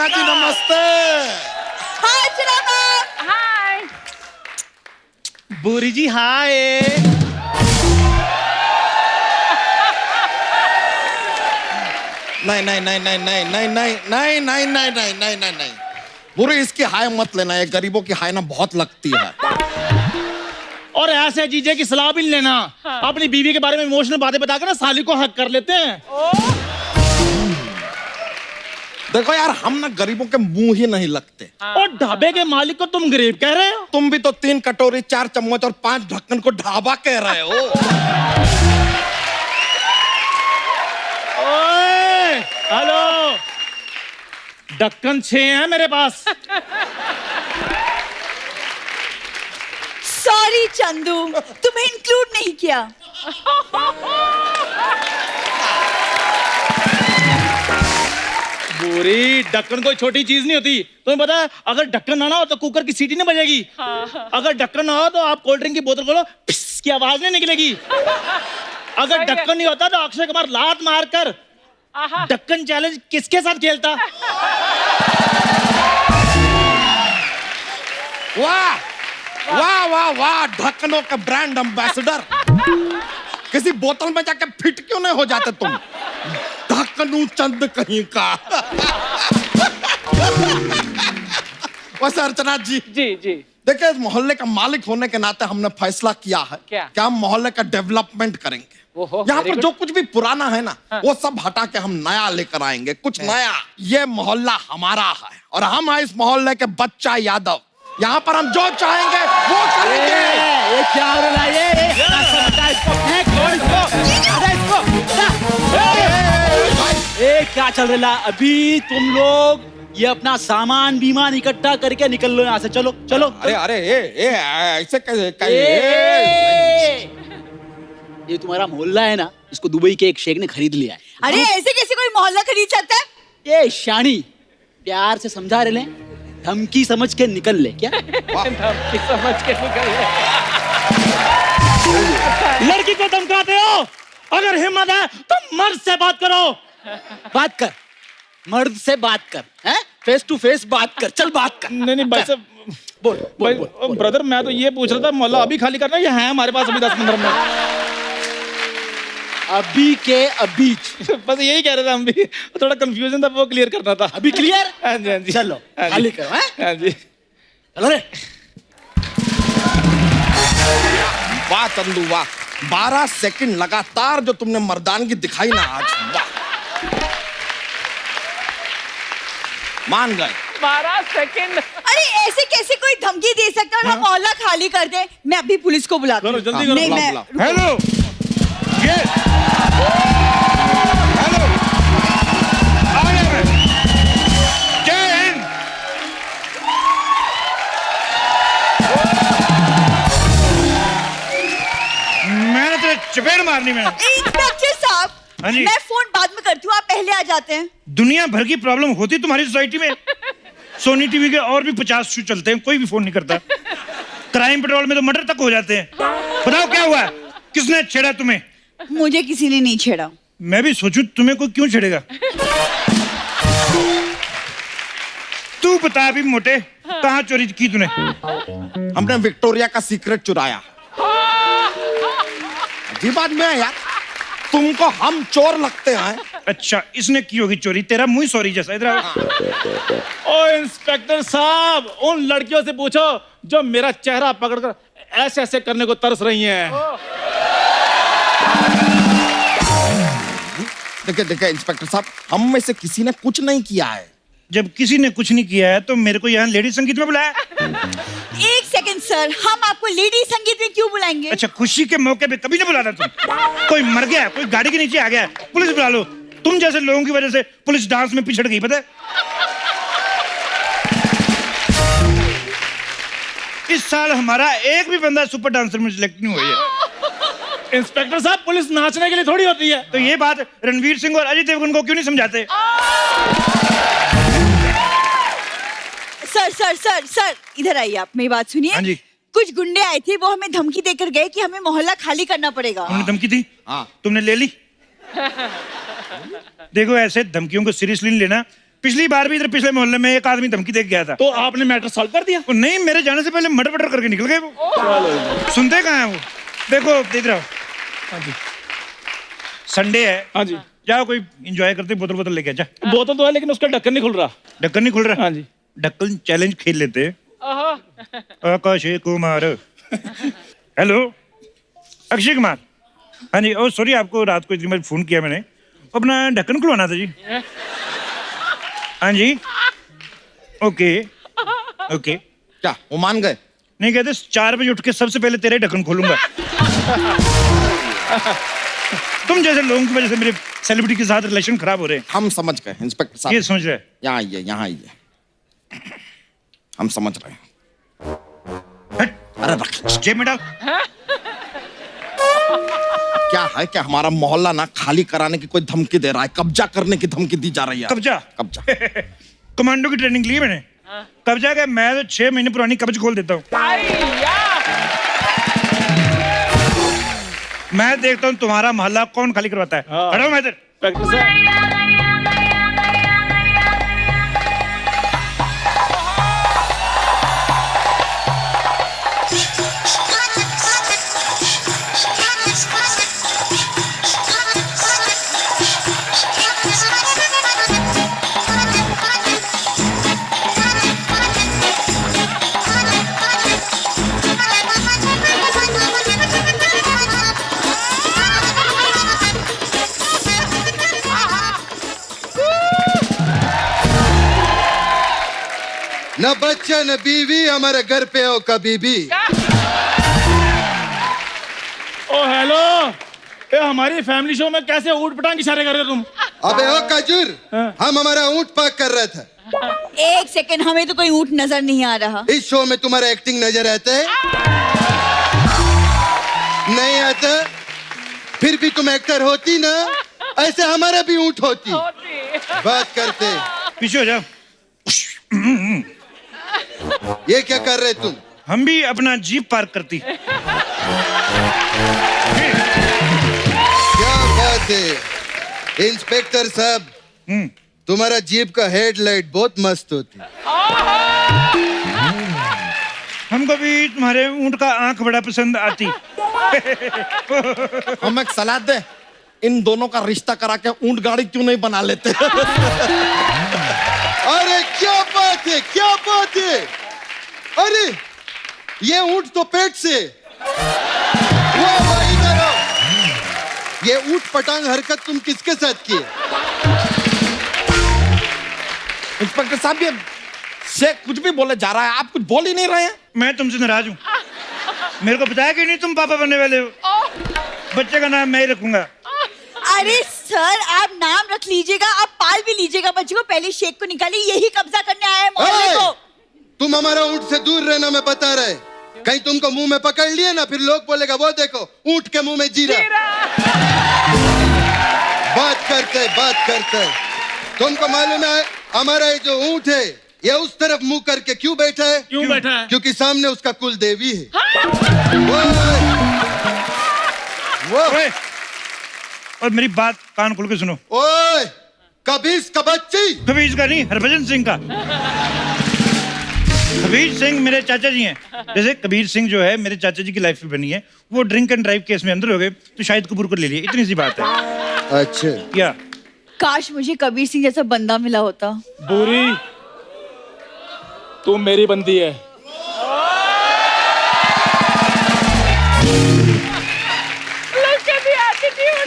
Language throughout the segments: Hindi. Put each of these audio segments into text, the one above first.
अर्चना जी नमस्ते। हाय अर्चना। हाय बूरी जी हाय। नहीं नहीं नहीं नहीं नहीं नहीं नहीं नहीं नहीं नहीं नहीं नहीं नहीं नहीं बुरी, इसकी हाय मत लेना, ये गरीबों की हाय ना बहुत लगती है। और ऐसे जीजे की सलाह भी नहीं लेना। अपनी बीवी के बारे में इमोशनल बातें बताकर ना साली को हक कर लेते हैं। देखो यार, हम ना गरीबों के मुंह ही नहीं लगते। और ढाबे के मालिक को तुम गरीब कह रहे हो? तुम भी तो 3 कटोरी 4 चम्मच और 5 ढक्कन को ढाबा कह रहे हो। ओए, हेलो, ढक्कन 6 है मेरे पास। सॉरी चंदू, तुम्हें इंक्लूड नहीं किया। बुरी, ढक्कन कोई छोटी चीज नहीं होती। तुम्हें पता है, अगर ढक्कन ना हो तो कुकर की सीटी नहीं बजेगी। अगर ढक्कन ना हो तो आप कोल्ड ड्रिंक की बोतल खोलो, फिस की आवाज नहीं निकलेगी। अगर ढक्कन नहीं होता तो अक्षय कुमार लात मारकर ढक्कन चैलेंज किसके साथ खेलता? वाह वाह वाह वाह, ढक्कनों के ब्रांड एम्बेसडर। किसी बोतल में जाके फिट क्यों नहीं हो जाते तुम? ढक्कनू चंद कहीं का। वैसे अर्चना जी, जी देखिए, इस मोहल्ले का मालिक होने के नाते हमने फैसला किया है क्या? कि हम मोहल्ले का डेवलपमेंट करेंगे। ओहो, यहाँ very पर good। जो कुछ भी पुराना है ना, वो सब हटा के हम नया लेकर आएंगे, कुछ नया। ये मोहल्ला हमारा है और हम हैं इस मोहल्ले के बच्चा यादव। यहाँ पर हम जो चाहेंगे वो करेंगे। ये क्या हो रहा है? ए क्या चल रहा है? अभी तुम लोग ये अपना सामान बीमान इकट्ठा करके निकल लो यहाँ से। चलो चलो। अरे अरे ए ऐसे कैसे? ये तुम्हारा मोहल्ला है ना, इसको दुबई के एक शेख ने खरीद लिया है। अरे ऐसे कैसे कोई मोहल्ला खरीद सकता है? ये शानी, प्यार से समझा रहे, धमकी समझ के निकल ले। क्या समझ के निकल लड़की को धमकाते हो? अगर हिम्मत है तो मर्द से बात करो। बात कर, मर्द से बात कर, हैं? फेस टू फेस बात कर। चल बात कर। नहीं भाई साहब, बोल बोल बोल, बोल। ब्रदर, मैं तो ये पूछ रहा था, मोहल्ला अभी खाली करना है या है हमारे पास अभी 10-15 मिनट? अभी के अभी। बस यही कह रहे थे हम भी, थोड़ा कंफ्यूजन था, वो क्लियर करना था। अभी क्लियर? हाँ जी, हाँ जी। चलो हाँ जी। खाली करो। हैं? हाँ जी। चलो रे। वाह चंदू वाह, 12 सेकंड लगातार जो तुमने मर्दानगी दिखाई ना आज, वाह। मान गए। 12 सेकंड। अरे ऐसे कैसे कोई धमकी दे सकता है और हम मोहल्ला खाली कर दे? मैं अभी पुलिस को बुलाती करो, हूँ। जल्दी करो, नहीं, बुलाओ, मैं बुलाओ। रुको। हेलो, ये हेलो, आ गया मैं। जय हिंद। मैंने तेरे चपेट मारनी में। इंस्पेक्टर साहब, हाँ जी। मैं फोन बाद में करती हूँ, आप पहले आ जाते हैं। दुनिया भर की प्रॉब्लम होती तुम्हारी सोसाइटी में। सोनी टीवी के और भी 50 शो चलते हैं, कोई भी फोन नहीं करता। क्राइम पेट्रोल में तो मर्डर तक हो जाते हैं। बताओ क्या हुआ? किसने छेड़ा तुम्हें? मुझे किसी ने नहीं छेड़ा। मैं भी सोचूं तुम्हें कोई क्यों छेड़ेगा। तू बता भी मोटे, कहाँ चोरी की तूने? हमने विक्टोरिया का सीक्रेट चुराया। अजीब आदमी है यार, तुमको हम चोर लगते हैं। अच्छा, इसने की होगी चोरी। तेरा मुंह सॉरी जैसा। इधर आओ। ओ इंस्पेक्टर साहब, उन लड़कियों से पूछो जो मेरा चेहरा पकड़कर ऐसे ऐसे करने को तरस रही हैं। देखिए देखिए इंस्पेक्टर साहब, हम में से किसी ने कुछ नहीं किया है। जब किसी ने कुछ नहीं किया है तो मेरे को यहाँ लेडी संगीत में बुलाया। एक सेकंड सर, हम आपको लेडी संगीत में क्यों बुलाएंगे? अच्छा, खुशी के मौके पे कभी नहीं बुलाता तुम? कोई मर गया, कोई गाड़ी के नीचे आ गया, पुलिस बुला लो। तुम जैसे लोगों की वजह से पुलिस डांस में पिछड़ गई, पता है? इस साल हमारा एक भी बंदा सुपर डांसर में सिलेक्ट नहीं हुआ है। इंस्पेक्टर साहब, पुलिस नाचने के लिए थोड़ी होती है। तो ये बात रणवीर सिंह और अजय देवगन को क्यों नहीं समझाते? सर सर सर सर, इधर आइए, आप मेरी बात सुनिए। हाँ जी। कुछ गुंडे आए थे, वो हमें धमकी देकर गए कि हमें मोहल्ला खाली करना पड़ेगा। उन्होंने धमकी दी? हाँ। तुमने ले ली? देखो, ऐसे धमकियों को सीरियसली नहीं लेना। पिछली बार भी इधर पिछले मोहल्ले में एक आदमी धमकी दे के गया था। तो आपने मैटर सॉल्व कर दिया? वो नहीं, मेरे जाने से पहले मटर मटर करके निकल गए वो। सुनते कहाँ है वो? देखो देख रहा हो। हाँ जी, संडे है। हाँ जी। जाओ कोई एंजॉय करते, बोतल बोतल लेके आ जा। बोतल तो है लेकिन उसका ढक्कन नहीं खुल रहा। ढक्कन नहीं खुल रहा? हाँ जी। ढक्कन चैलेंज खेल लेते। ओहो, आकाश कुमार। हेलो अक्षय कुमार। हाँ जी। ओ सॉरी, आपको रात को इतनी बार फोन किया मैंने, अपना ढक्कन खुलवाना था जी। हाँ जी। Okay okay. क्या वो मान गए? नहीं कहते 4 बजे उठ के सबसे पहले तेरे ढक्कन खोलूंगा। तुम जैसे लोगों की वजह से मेरे सेलिब्रिटी के साथ रिलेशन खराब हो रहे हैं। हम समझ गए इंस्पेक्टर साहब। ये समझ रहे हैं? यहाँ आइए, यहाँ आइए, हम समझ रहे हैं। हट। अरे रख। जेब में डाल। क्या है क्या हमारा मोहल्ला ना खाली कराने की कोई धमकी दे रहा है, कब्जा करने की धमकी दी जा रही है। कब्जा? कब्जा। कमांडो की ट्रेनिंग ली मैंने। कब्जा क्या, मैं तो 6 महीने पुरानी कब्ज खोल देता हूँ। आइया, मैं देखता हूँ तुम्हारा मोहल्ला कौन खाली करवाता है। हाँ। हटाओ मैं इधर। इंस्पेक्टर साहब, न बच्चा न बीवी, हमारे घर पे हो कभी भी। ओ हेलो, ये हमारी फैमिली शो में कैसे ऊट पटांग इशारे कर रहे हो तुम? अबे हो कजूर, हम हमारा ऊंट पाक कर रहे थे। एक सेकंड, हमें तो कोई ऊँट नजर नहीं आ रहा। इस शो में तुम्हारा एक्टिंग नजर आता है? नहीं आता? फिर भी तुम एक्टर होती ना, ऐसे हमारा भी ऊंट होती। बात करते। पीछे हो जाओ। ये क्या कर रहे तुम? हम भी अपना जीप पार्क करती। क्या बात है इंस्पेक्टर साहब, तुम्हारा जीप का हेडलाइट बहुत मस्त होती। हमको भी तुम्हारे ऊंट का आंख बड़ा पसंद आती। हम एक सलाह दे, इन दोनों का रिश्ता करा के ऊंट गाड़ी क्यों नहीं बना लेते? अरे क्या बात है, क्या बात है। अरे ये ऊंट तो पेट से। वाह वाह, इधर आओ। ये ऊंट पटांग हरकत तुम किसके साथ की? इंस्पेक्टर साहब, ये शेख कुछ भी बोले जा रहा है, आप कुछ बोल ही नहीं रहे हैं। मैं तुमसे नाराज हूँ। मेरे को बताया कि नहीं तुम पापा बनने वाले हो। बच्चे का नाम मैं ही रखूंगा। अरे सर, आप नाम रख लीजिएगा, आप पाल भी लीजिएगा बच्चे को, पहले शेख को निकालिए, यही कब्जा करने आया है मोहल्ले को। तुम हमारा ऊंट से दूर रहना, मैं बता रहे। कहीं तुमको मुंह में पकड़ लिए ना, फिर लोग बोलेगा वो देखो ऊंट के मुंह में जीरा। बात करते। तुमको मालूम है हमारा ये जो ऊंट है, ये उस तरफ मुंह करके क्यों बैठा है? क्यों बैठा है? क्योंकि सामने उसका कुल देवी है। वो और मेरी बात कान खोल के सुनो। ओए, कबीर का बच्ची। कबीर का नहीं, हरभजन सिंह का। कबीर सिंह मेरे चाचा जी हैं। जैसे कबीर सिंह जो है मेरे चाचा जी की लाइफ में बनी है, वो ड्रिंक एंड ड्राइव केस में अंदर हो गए, तो शाहिद कपूर को ले लिया। इतनी सी बात है। अच्छा, क्या? काश मुझे कबीर सिंह जैसा बंदा मिला होता। बुरी, तू मेरी बंदी है।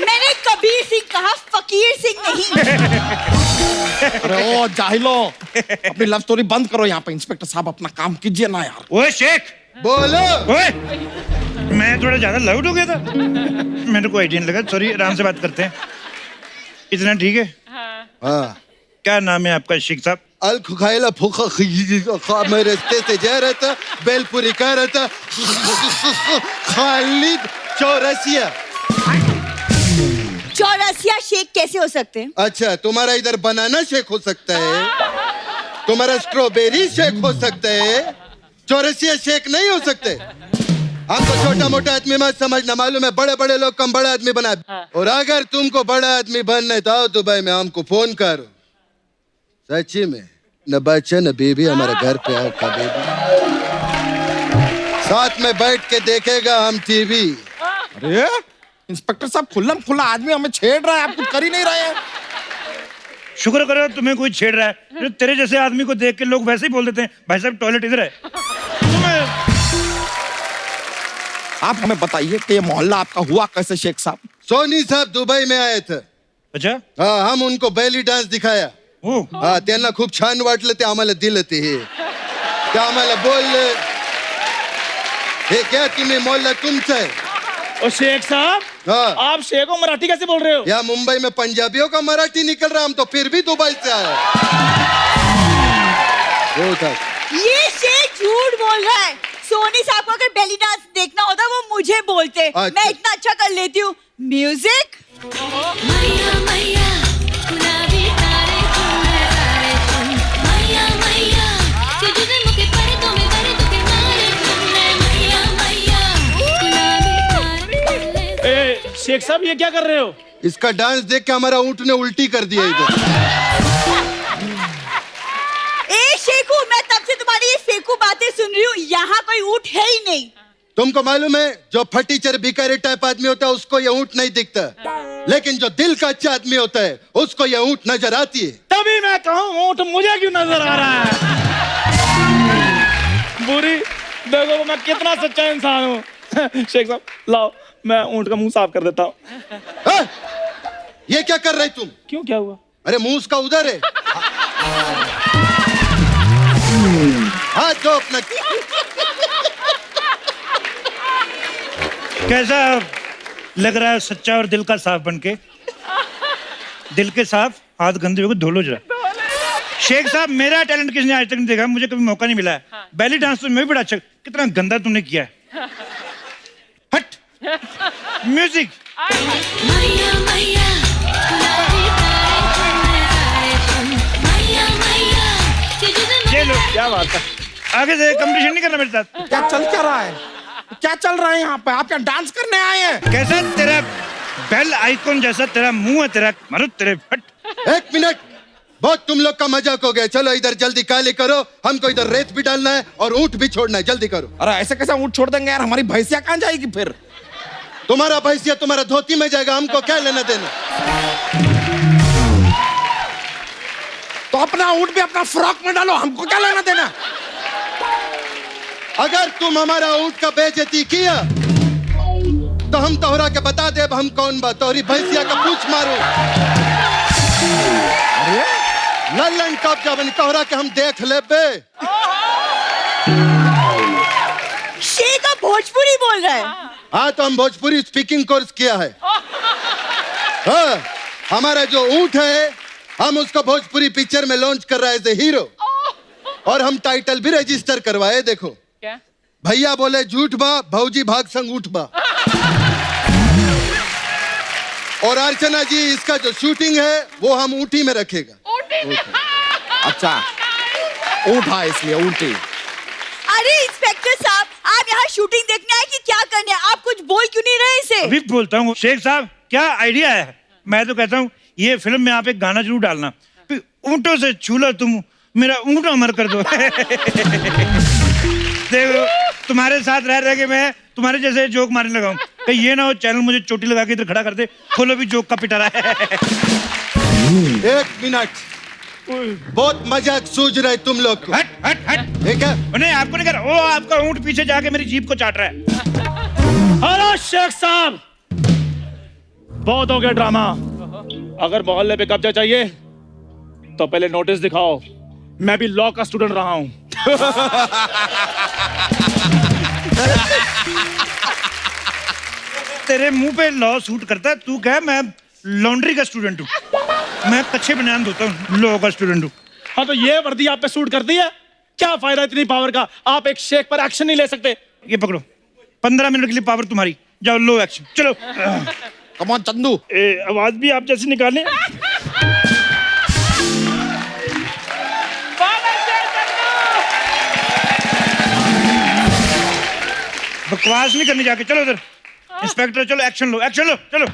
मैंने कबीर सिंह कहा, फकीर सिंह नहीं। अरे ओ जाहिलो, अपनी लव स्टोरी बंद करो यहाँ पे। इंस्पेक्टर साहब अपना काम कीजिए ना यार। ओए शेख, बोलो। ओए, मैं थोड़ा ज्यादा लाउड हो गया था, मेरे को आइडिया नहीं लगा। सॉरी, आराम से बात करते हैं। इतना ठीक है? हाँ। क्या नाम है आपका शेख साहब? अल खुखाइला फुखा, मैं रास्ते से जा रहा था, बेलपुरी कर रहा था। खालिद चौरसिया। चौरसिया शेख कैसे हो सकते हैं? अच्छा, तुम्हारा इधर बनाना शेक हो सकता है, तुम्हारा स्ट्रॉबेरी शेक हो सकता है, चौरसिया शेक नहीं हो सकते। हमको छोटा मोटा आदमी मत समझना, मालूम है बड़े बड़े लोग कम बड़ा आदमी बना। और अगर तुमको बड़ा आदमी बनना है तो आओ दुबई में, हमको फोन करो, सच्ची में न बच्चा न बेबी हमारे घर पे आओ का बेबी साथ में बैठ के देखेगा हम टीवी। अरे इंस्पेक्टर साहब खुल्लम खुल्ला आदमी हमें छेड़ रहा है, आप कुछ कर ही नहीं रहे हैं। शुक्र करो तुम्हें कोई छेड़ रहा है। जो तेरे जैसे आदमी को देख के लोग वैसे ही बोल देते हैं भाई साहब टॉयलेट इधर है। तुम्हें आप हमें बताइए कि ये मोहल्ला आपका हुआ कैसे शेख साहब? सोनी साहब दुबई में आए थे। अच्छा हाँ, हम उनको बेली डान्स दिखाया। हो हा, त्यांना खूप छान वाटलं, ते आम्हाला दिलं ते हे ते आम्हाला बोलले हे क्या तुम्ही मोहल्ला तुमचा है? और शेख साहब हाँ। आप शेख को मराठी कैसे बोल रहे हो? या मुंबई में पंजाबियों का मराठी निकल रहा, हम तो फिर भी दुबई से आए। वो था ये शेख झूठ बोल रहा है। सोनी साहब को अगर बेली डांस देखना होता वो मुझे बोलते। अच्छा। मैं इतना अच्छा कर लेती हूँ। म्यूजिक। मैया मैया गुलाबी तारे चुनने तारे चुन मैया मैया तुझे मुके परे तो मैं परे तो के मारे चुनने मैया मैया गुलाबी तारे ए, शेख साहब ये क्या कर रहे हो? इसका डांस देख के हमारा ऊँट ने उल्टी कर दिया इधर। ए शेखू, मैं तब से तुम्हारी ये फेकू बातें सुन रही हूँ। यहाँ कोई ऊँट है ही नहीं। तुमको मालूम है जो फटीचर भिखारी टाइप आदमी होता है उसको ये ऊँट नहीं दिखता, लेकिन जो दिल का अच्छा आदमी होता है उसको ये ऊँट नजर आती है। तभी मैं कहूँ ऊँट मुझे क्यों नजर आ रहा है? बुरी देखो मैं कितना सच्चा इंसान हूँ। शेख साहब लाओ मैं ऊँट का मुंह साफ कर देता हूँ। हाँ? ये क्या कर रहे तुम? क्यों क्या हुआ? अरे मुंह उसका उधर है। हाथ दो अपना। कैसा लग रहा है सच्चा और दिल का साफ बनके? दिल के साफ हाथ गंदे होकर धो लो जरा। शेख साहब मेरा टैलेंट किसने आज तक नहीं देखा, मुझे कभी मौका नहीं मिला है। बैली डांस तो मैं भी बड़ा अच्छा, कितना गंदा तुमने किया है। हट म्यूजिक। मैया मैया गुलाबी तारे चुनने तारे चुन मैया मैया तुझे ये लो क्या बात है? आगे से कंपटीशन नहीं करना मेरे साथ। क्या चल क्या रहा है? क्या चल रहा है यहाँ पे? आप क्या डांस करने आए हैं? कैसा तेरा बेल आइकॉन जैसा तेरा मुंह है तेरा, मारो तेरे फट। एक मिनट, बहुत तुम लोग का मजाक हो गया। चलो इधर जल्दी काली करो, हमको इधर रेत भी डालना है और ऊँट भी छोड़ना है, जल्दी करो। अरे ऐसे कैसे ऊँट छोड़ देंगे यार? हमारी भैंसिया कहाँ जाएगी फिर? तुम्हारा भैंसिया तुम्हारा धोती में जाएगा, हमको क्या लेना देना। तो अपना ऊँट भी अपना फ्रॉक में डालो, हमको क्या लेना देना? अगर तुम हमारा ऊँट का बेइज्जती किया तो हम तोहरा के बता दे हम कौन बा। तोहरी भैंसिया का पूछ मारो। अरे लल्लन कब्जा बनी तोहरा के हम देख ले बे। शेख अब भोजपुरी बोल रहा है। हाँ तो हम भोजपुरी स्पीकिंग कोर्स किया है। हाँ, हमारा जो ऊँट है हम उसको भोजपुरी पिक्चर में लॉन्च कर रहे हैं एज ए हीरो, और हम टाइटल भी रजिस्टर करवाए। देखो क्या? भैया बोले झूठ बा, भौजी भाग संग उठ बा। और अर्चना जी इसका जो शूटिंग है वो हम ऊटी में रखेगा। अच्छा ऊँट है इसलिए ऊँटी। अरे इंस्पेक्टर साहब, आप यहाँ शूटिंग देखने आए कि क्या करने? आप कुछ बोल क्यों नहीं रहे इसे? अभी बोलता हूँ शेख साहब, क्या आइडिया है। मैं तो कहता हूँ ये फिल्म में आप एक गाना जरूर डालना, ऊँटों से छूलो तुम मेरा ऊँट अमर कर दो। देखो तुम्हारे साथ रह रह के मैं तुम्हारे जैसे जोक मारने लगा हूँ, कहीं ये ना हो चैनल मुझे चोटी लगा के इधर खड़ा कर दे, खोलो भी जोक का पिटारा है। एक मिनट, बहुत मजाक सूझ रहा है तुम लोग को। हट हट हट। ठीक है, नहीं आपको नहीं कर, ओ आपका ऊँट पीछे जाके मेरी जीप को चाट रहा है। हेलो शेख साहब, बहुत हो गया ड्रामा। अगर मोहल्ले पे कब्जा चाहिए तो पहले नोटिस दिखाओ, मैं भी लॉ का स्टूडेंट रहा हूं। तेरे मुंह पे लॉ सूट करता है, तू क्या? मैं लॉन्ड्री का स्टूडेंट हूँ, मैं कच्चे बनियान धोता हूँ, लॉ का स्टूडेंट हूँ। हाँ तो ये वर्दी आप पे सूट करती है? क्या फायदा इतनी पावर का? आप एक शेख पर एक्शन नहीं ले सकते? ये पकड़ो, 15 मिनट के लिए पावर तुम्हारी, जाओ लो एक्शन, चलो। Come on Chandu. आवाज भी आप जैसी निकालें। बकवास नहीं करनी जाके, चलो इधर। इंस्पेक्टर चलो एक्शन लो, एक्शन लो, चलो।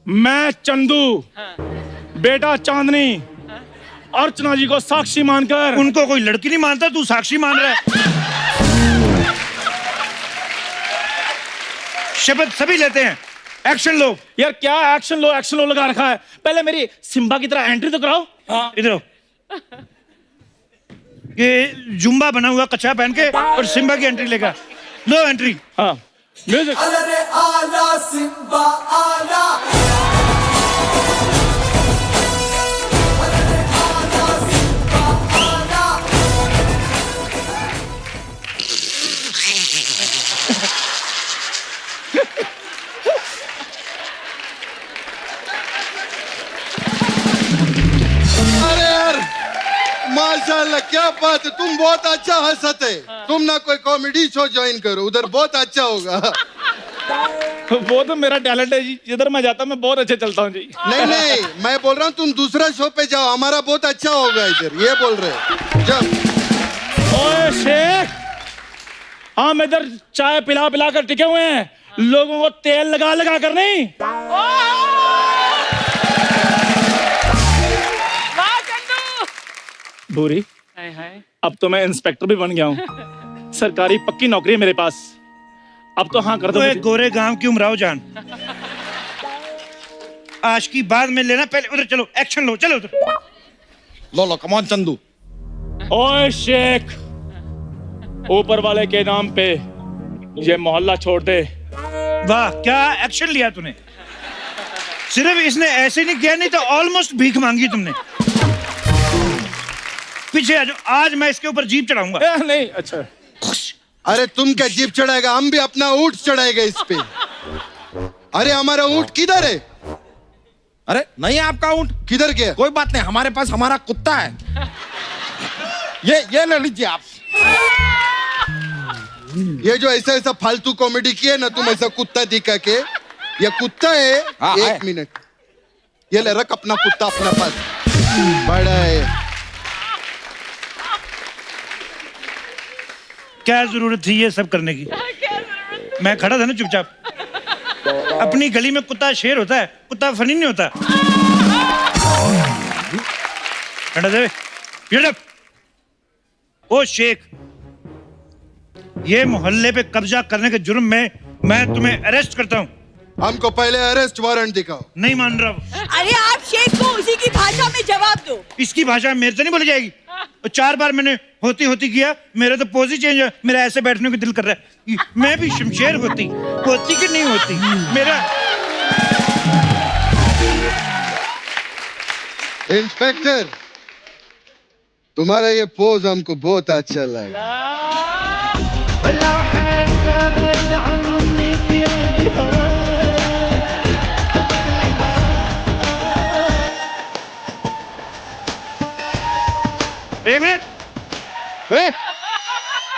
मैं चंदू बेटा चांदनी अर्चना जी को साक्षी मानकर उनको कोई लड़की नहीं मानता, तू साक्षी मान रहा है। शपथ सभी लेते हैं, एक्शन लो। यार क्या एक्शन लो लगा रखा है। पहले मेरी सिम्बा की तरह एंट्री तो कराओ। हाँ इधर आओ। ये जुम्बा बना हुआ कच्चा पहन के और सिम्बा की एंट्री लेगा। लो एंट्री। हाँ म्यूजिक। अरे यार माशाल्लाह, क्या बात है, तुम बहुत अच्छा हंसते। तुम ना कोई कॉमेडी शो ज्वाइन करो, उधर बहुत अच्छा होगा। वो तो मेरा टैलेंट है जी, जिधर मैं जाता हूँ मैं बहुत अच्छे चलता हूँ जी। नहीं, मैं बोल रहा हूँ तुम दूसरा शो पे जाओ, हमारा बहुत अच्छा होगा इधर, ये बोल रहे। जब ओए शेख, हम इधर चाय पिला कर टिके हुए हैं, लोगों को तेल लगा कर नहीं। वाह चंदू। भूरी, हाय हाय। अब तो मैं इंस्पेक्टर भी बन गया हूँ, सरकारी पक्की नौकरी है मेरे पास। अब तो हाँ कर दो तो मुझे। गोरे गांव की उमराव जान, आज की बाद में लेना, पहले उधर चलो, एक्शन लो, चलो उधर। लो कमॉन चंदू। ओए शेख, ऊपर वाले के नाम पे ये मोहल्ला छोड़ दे। वाह क्या एक्शन लिया तूने। सिर्फ इसने ऐसे नहीं किया, नहीं तो ऑलमोस्ट भीख मांगी तुमने। पीछे आ जाओ, आज मैं इसके ऊपर जीप चढ़ाऊंगा। नहीं अच्छा। अरे तुम क्या जीप चढ़ाएगा, हम भी अपना ऊंट चढ़ाएगा इस पे। अरे हमारा ऊंट किधर है? अरे नहीं है आपका ऊंट? किधर गया? कोई बात नहीं, हमारे पास हमारा कुत्ता है। ये ले लीजिए आप। ये जो ऐसा फालतू कॉमेडी किया ना तुम, ऐसा कुत्ता दिखा के, ये कुत्ता है। हाँ, एक मिनट, ये ले रख अपना कुत्ता अपना पास, बड़ा है। क्या जरूरत थी ये सब करने की? मैं खड़ा था ना चुपचाप। अपनी गली में कुत्ता शेर होता है, कुत्ता फनी नहीं होता। खड़ा दे। Shut up! ओ शेख, ये मोहल्ले पे कब्जा करने के जुर्म में मैं तुम्हें अरेस्ट करता हूँ। हमको पहले अरेस्ट वारंट दिखाओ। नहीं मान रहा हूँ। अरे आप शेख को उसी की भाषा में जवाब दो। इसकी भाषा मेरे से नहीं बोली जाएगी। और 4 बार मैंने होती किया, मेरा तो पोज ही चेंज है। मेरा ऐसे बैठने को दिल कर रहा है। मैं भी शमशेर होती कि नहीं होती। मेरा इंस्पेक्टर, तुम्हारा ये पोज हमको बहुत अच्छा लगा।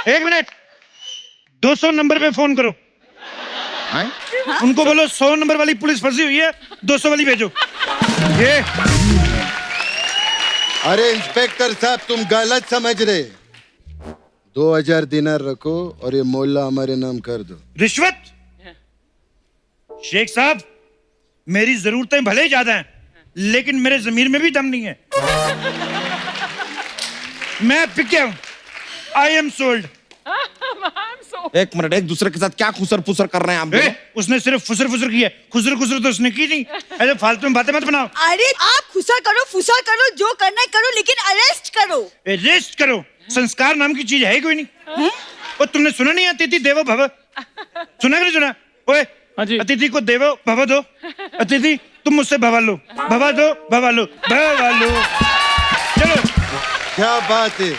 एक मिनट 200 नंबर पे फोन करो। उनको बोलो 100 नंबर वाली पुलिस फंसी हुई है, 200 वाली भेजो। ये अरे इंस्पेक्टर साहब, तुम गलत समझ रहे। 2000 दिनार रखो और ये मोहल्ला हमारे नाम कर दो। रिश्वत? शेख साहब, मेरी जरूरतें भले ही ज्यादा हैं, लेकिन मेरे जमीर में भी दम नहीं है। मैं पिक गया हूं। I am sold. एक मिनट, एक दूसरे के साथ क्या खुसर फुसर कर रहे हैं आप दोनों? उसने सिर्फ फुसर फुसर किया, खुसर खुसर तो उसने की नहीं। ऐसे फालतू में बातें मत बनाओ। अरे आप खुसा करो, फुसा करो, जो करना है करो, लेकिन अरेस्ट करो। अरेस्ट करो? संस्कार नाम की चीज है ही कोई नहीं। और तुमने सुना नहीं, अतिथि देवो भव? सुना कि नहीं सुना? ओए, हाँ जी। अतिथि को देवो भव दो। अतिथि तुम मुझसे भवा लो, भवा दो, भवा लो, भवा लो। चलो। क्या बात है,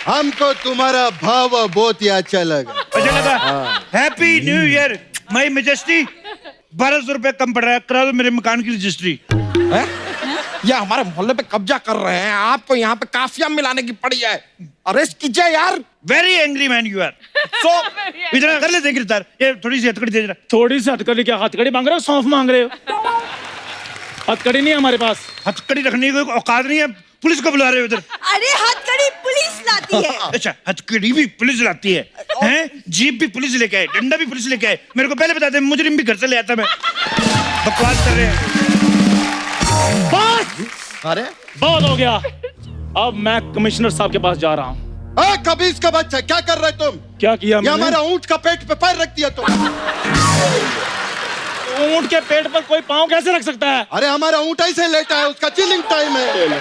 हमको तुम्हारा भाव बहुत ही अच्छा लगा। अच्छा लगा? हैप्पी न्यू ईयर माई मेजेस्टी। 1200 रुपए कम पड़ रहा है, करा दो मेरे मकान की रजिस्ट्री। हैं? ये हमारे मोहल्ले पे कब्जा कर रहे हैं, आपको यहाँ पे काफिया मिलाने की पड़ी है। अरेस्ट कीजिए यार। Very angry man you are. So इतना कर लेते हैं गिरफ्तार। ये थोड़ी सी हथकड़ी दे जरा। थोड़ी सी हथकड़ी? क्या हथकड़ी मांग रहे हो, सौंफ मांग रहे हो? हथकड़ी नहीं है हमारे पास। हथकड़ी रखने की कोई औकात नहीं है, पुलिस को बुला रहे हो उधर। अरे हथकड़ी पुलिस लाती है। अच्छा, हथकड़ी भी पुलिस लाती है? हैं? जीप भी पुलिस लेके आए, डंडा भी पुलिस लेके आए। मेरे को पहले बता दे, मुजरिम भी घर से ले आता मैं। बकवास कर रहे हैं। अरे बहुत हो गया, अब मैं कमिश्नर साहब के पास जा रहा हूँ। कभी इसका बच्चा क्या कर रहे तुम? क्या किया ये मैंने? हमारा ऊंट का पेट पे पैर रख दिया तुम। ऊंट के पेट पर कोई पाँव कैसे रख सकता है? अरे हमारा ऊंट ऐसे लेटा है, उसका चिलिंग टाइम है।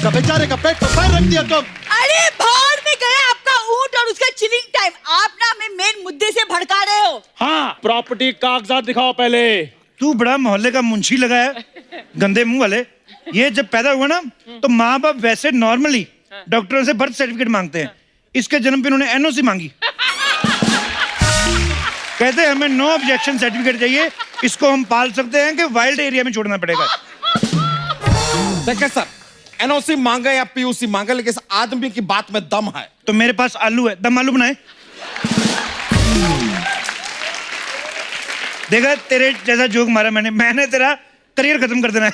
का बेचारे का पेट पे पैर रख दिया तुम। अरे भाड़ में गया आपका ऊंट और उसका चिलिंग टाइम। आप ना हमें मेन मुद्दे से भड़का रहे हो। हाँ, प्रॉपर्टी कागजात दिखाओ पहले। तू बड़ा मोहल्ले का मुंशी लगा है, गंदे मुंह वाले। ये जब पैदा हुआ ना तो माँ बाप वैसे नॉर्मली डॉक्टरों से बर्थ सर्टिफिकेट मांगते हैं। इसके जन्म पे उन्होंने एनओसी मांगी। कहते हैं हमें नो ऑब्जेक्शन सर्टिफिकेट चाहिए, इसको हम पाल सकते हैं कि वाइल्ड एरिया में छोड़ना पड़ेगा। देखिए सर, एनओसी मांगे या पीयूसी मांगे, लेकिन इस आदमी की बात में दम है। तो मेरे पास आलू है, दम आलू बनाए। देखा तेरे जैसा जोक मारा मैंने तेरा करियर खत्म कर देना है।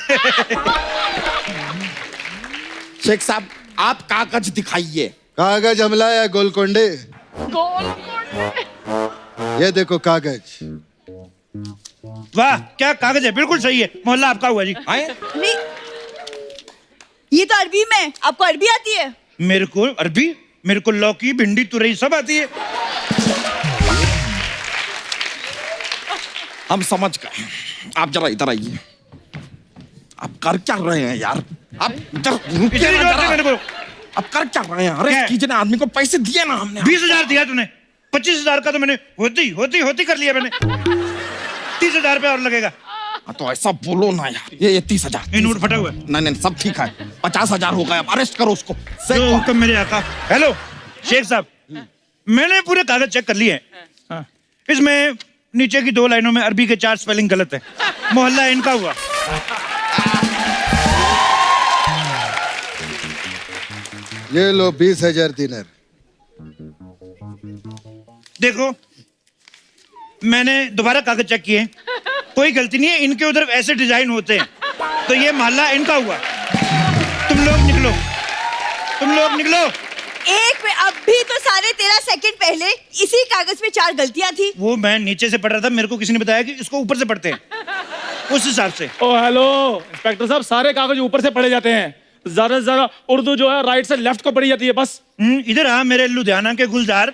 शेख साहब, आप कागज दिखाइए। कागज हम लाया गोलकोंडे। ये देखो कागज। वाह क्या कागज है, बिल्कुल सही है, मोहल्ला आपका हुआ जी। आए? नहीं, ये तो अरबी में। आपको अरबी आती है? मेरे को अरबी, मेरे को लौकी भिंडी तुरई सब आती है। हम समझ गए, आप जरा इधर आइए। आप कर क्या रहे हैं यार? आप इधर रुकिए इतनी ना जोर से जरा। मेरे को आप कर क्या रहे हैं? अरे क्या? कीजिए ना, आदमी को पैसे दिए ना हमने। 20,000 दिया तूने, 25,000 का तो मैंने होती कर लिया मैंने। 30,000 रुपया और लगेगा। हाँ, तो ऐसा बोलो ना यार। ये 30,000। ये नोट फटा हुआ है। नहीं, सब ठीक है। 50,000 हो गए, अब अरेस्ट करो उसको। जो हुक्म मेरे आका। हेलो शेख साहब, मैंने पूरे कागज चेक कर लिए हैं। हाँ, इसमें नीचे की 2 लाइनों में अरबी के 4 स्पेलिंग गलत है। मोहल्ला इनका हुआ। ये लो 20,000 दिनार। देखो मैंने दोबारा कागज चेक किए, कोई गलती नहीं है। इनके उधर ऐसे डिजाइन होते हैं, तो ये मोहल्ला इनका हुआ। तुम लोग निकलो, तुम लोग निकलो। एक में अभी तो 13.5 सेकंड पहले इसी कागज में 4 गलतियां थी। वो मैं नीचे से पढ़ रहा था, मेरे को किसी ने बताया कि इसको ऊपर से पढ़ते हैं, उस हिसाब से। ओ हेलो इंस्पेक्टर साहब, सारे कागज ऊपर से पढ़े जाते हैं, ज्यादा से ज्यादा उर्दू जो है राइट से लेफ्ट को पढ़ी जाती है बस। इधर आ मेरे लुधियाना के गुलजार,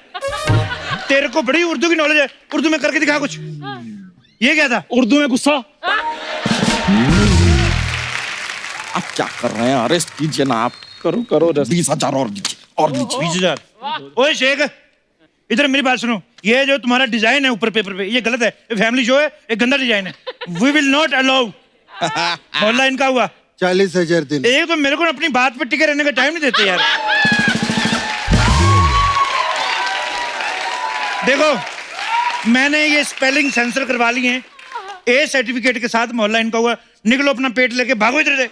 तेरे को बड़ी उर्दू की नॉलेज है, उर्दू में करके दिखा कुछ। ये क्या था? उर्दू में गुस्सा। आप क्या कर रहे हैं? अरेस्ट कीजिए ना आप। करो 20,000 और दीजिए, और दीजिए। 20,000। ओए शेख, इधर मेरी बात सुनो। ये जो तुम्हारा डिजाइन है ऊपर पेपर पे, ये गलत है। ये फैमिली शो है, एक गंदा डिजाइन है। We will not allow. मोहल्ला इनका हुआ। 40,000 दिन। एक तो मेरे को अपनी बात पे टिके रहने का टाइम नहीं देते यार। देखो मैंने ये स्पेलिंग सेंसर करवा लिए हैं, ए सर्टिफिकेट के साथ। मोहल्ला इनका हुआ। निकलो अपना पेट लेके भागो इधर से।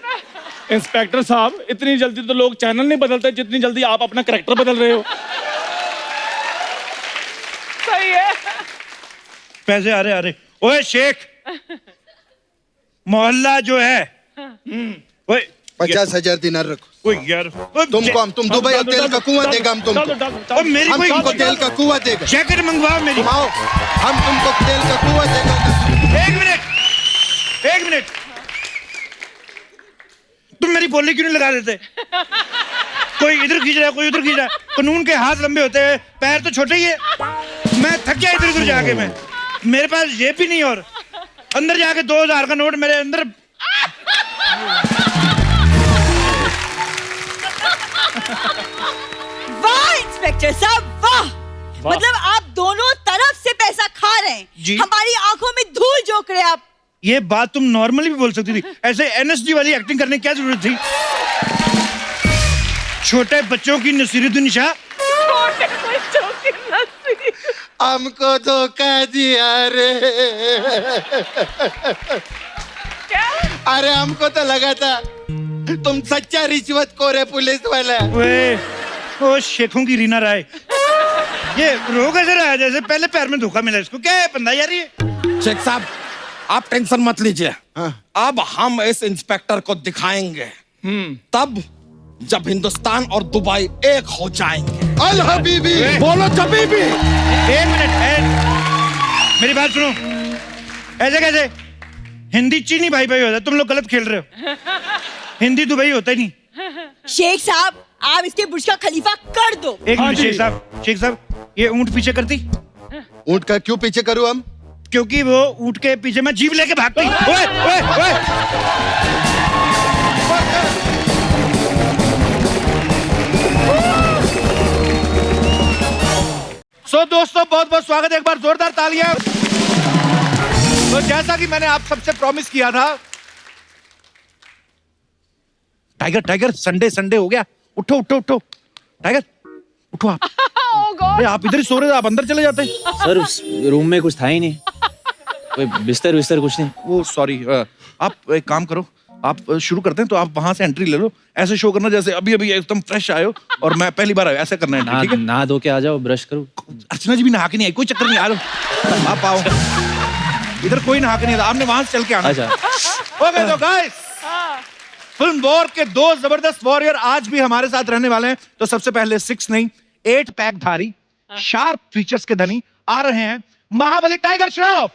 इंस्पेक्टर साहब, इतनी जल्दी तो लोग चैनल नहीं बदलते जितनी जल्दी आप अपना कैरेक्टर बदल रहे हो। सही है। पैसे आ रहे। ओए शेख, मोहल्ला जो है, ओए 50,000 दिनार रखो। ओए यार, तुम दुबई और तेल का कुआं देगा हम तुमको। और मेरी हम कोई तुमको तेल का कुआं देगा। जैकेट मंगवाओ मेरी। आओ, हम तुमको तेल का कुआं देगा। एक मिनट, तुम मेरी बोली क्यों नहीं लगा देते? कोई इधर खींच रहा है, कोई उधर खींच रहा है। कानून के हाथ लंबे होते हैं, पैर तो छोटे ही है। मैं थक गया इधर उधर जाके। मैं मेरे पास जेब भी नहीं, और अंदर जाके 2,000 का नोट मेरे अंदर। वाह इंस्पेक्टर साहब, वाह। मतलब आप दोनों तरफ से पैसा खा रहे हैं। जी। हमारी आंखों में धूल झोंक रहे हैं आप। ये बात तुम नॉर्मली भी बोल सकती थी, ऐसे एनएसजी वाली एक्टिंग करने की क्या जरूरत थी? छोटे बच्चों की नसीरुद्दीन शाह। हमको धोखा दिया रे। अरे हमको तो लगा था तुम सच्चा रिश्वत खोर पुलिस वाला। ओ शेखों की रीना राय, ये रो कैसे रहा है जैसे पहले पैर में धोखा मिला इसको? क्या है बंदा यार ये? शेख साहब, आप टेंशन मत लीजिए। हाँ। अब हम इस इंस्पेक्टर को दिखाएंगे, तब जब हिंदुस्तान और दुबई एक हो जाएंगे। अल हबीबी। बोलो जबी भी। एक मिनट, मेरी बात सुनो। ऐसे कैसे? हिंदी चीनी भाई भाई होता है, तुम लोग गलत खेल रहे हो। हिंदी दुबई होता ही नहीं। शेख साहब आप इसके बुर्ज का खलीफा कर दो। एक हाँ मिनट जी। शेख साहब ये ऊंट पीछे करती, ऊंट का क्यों पीछे करूं हम? क्योंकि वो ऊंट के पीछे मैं जीप लेके भागती। ओए ओए ओए सो दोस्तों बहुत बहुत स्वागत है, एक बार जोरदार तालियां। तो जैसा कि मैंने आप सबसे प्रॉमिस किया था, टाइगर टाइगर संडे संडे हो गया, उठो उठो उठो टाइगर उठो आप। अरे आप इधर ही सो रहे थे, आप अंदर चले जाते। सर उस रूम में कुछ था ही नहीं, कोई बिस्तर विस्तर कुछ नहीं। वो सॉरी, आप एक काम करो, आप शुरू करते हैं तो आप वहां से एंट्री ले लो, ऐसे शो करना जैसे अभी अभी एकदम फ्रेश आए हो और मैं पहली बार आया, ऐसे करना है ना, ठीक है? ना धो के आ जाओ, ब्रश करो। अर्चना जी भी नहा के नहीं आई, कोई चक्कर नहीं, आ जाओ आप आओ। इधर कोई नहा के नहीं आता, आपने वहां से चल के आना। अच्छा। ओके तो गाइस, फिल्म वॉर के 2 जबरदस्त वॉरियर आज भी हमारे साथ रहने वाले हैं। तो सबसे पहले 6 नहीं 8 पैक धारी शार्प फीचर्स के धनी आ रहे हैं, महाबली टाइगर श्रॉफ।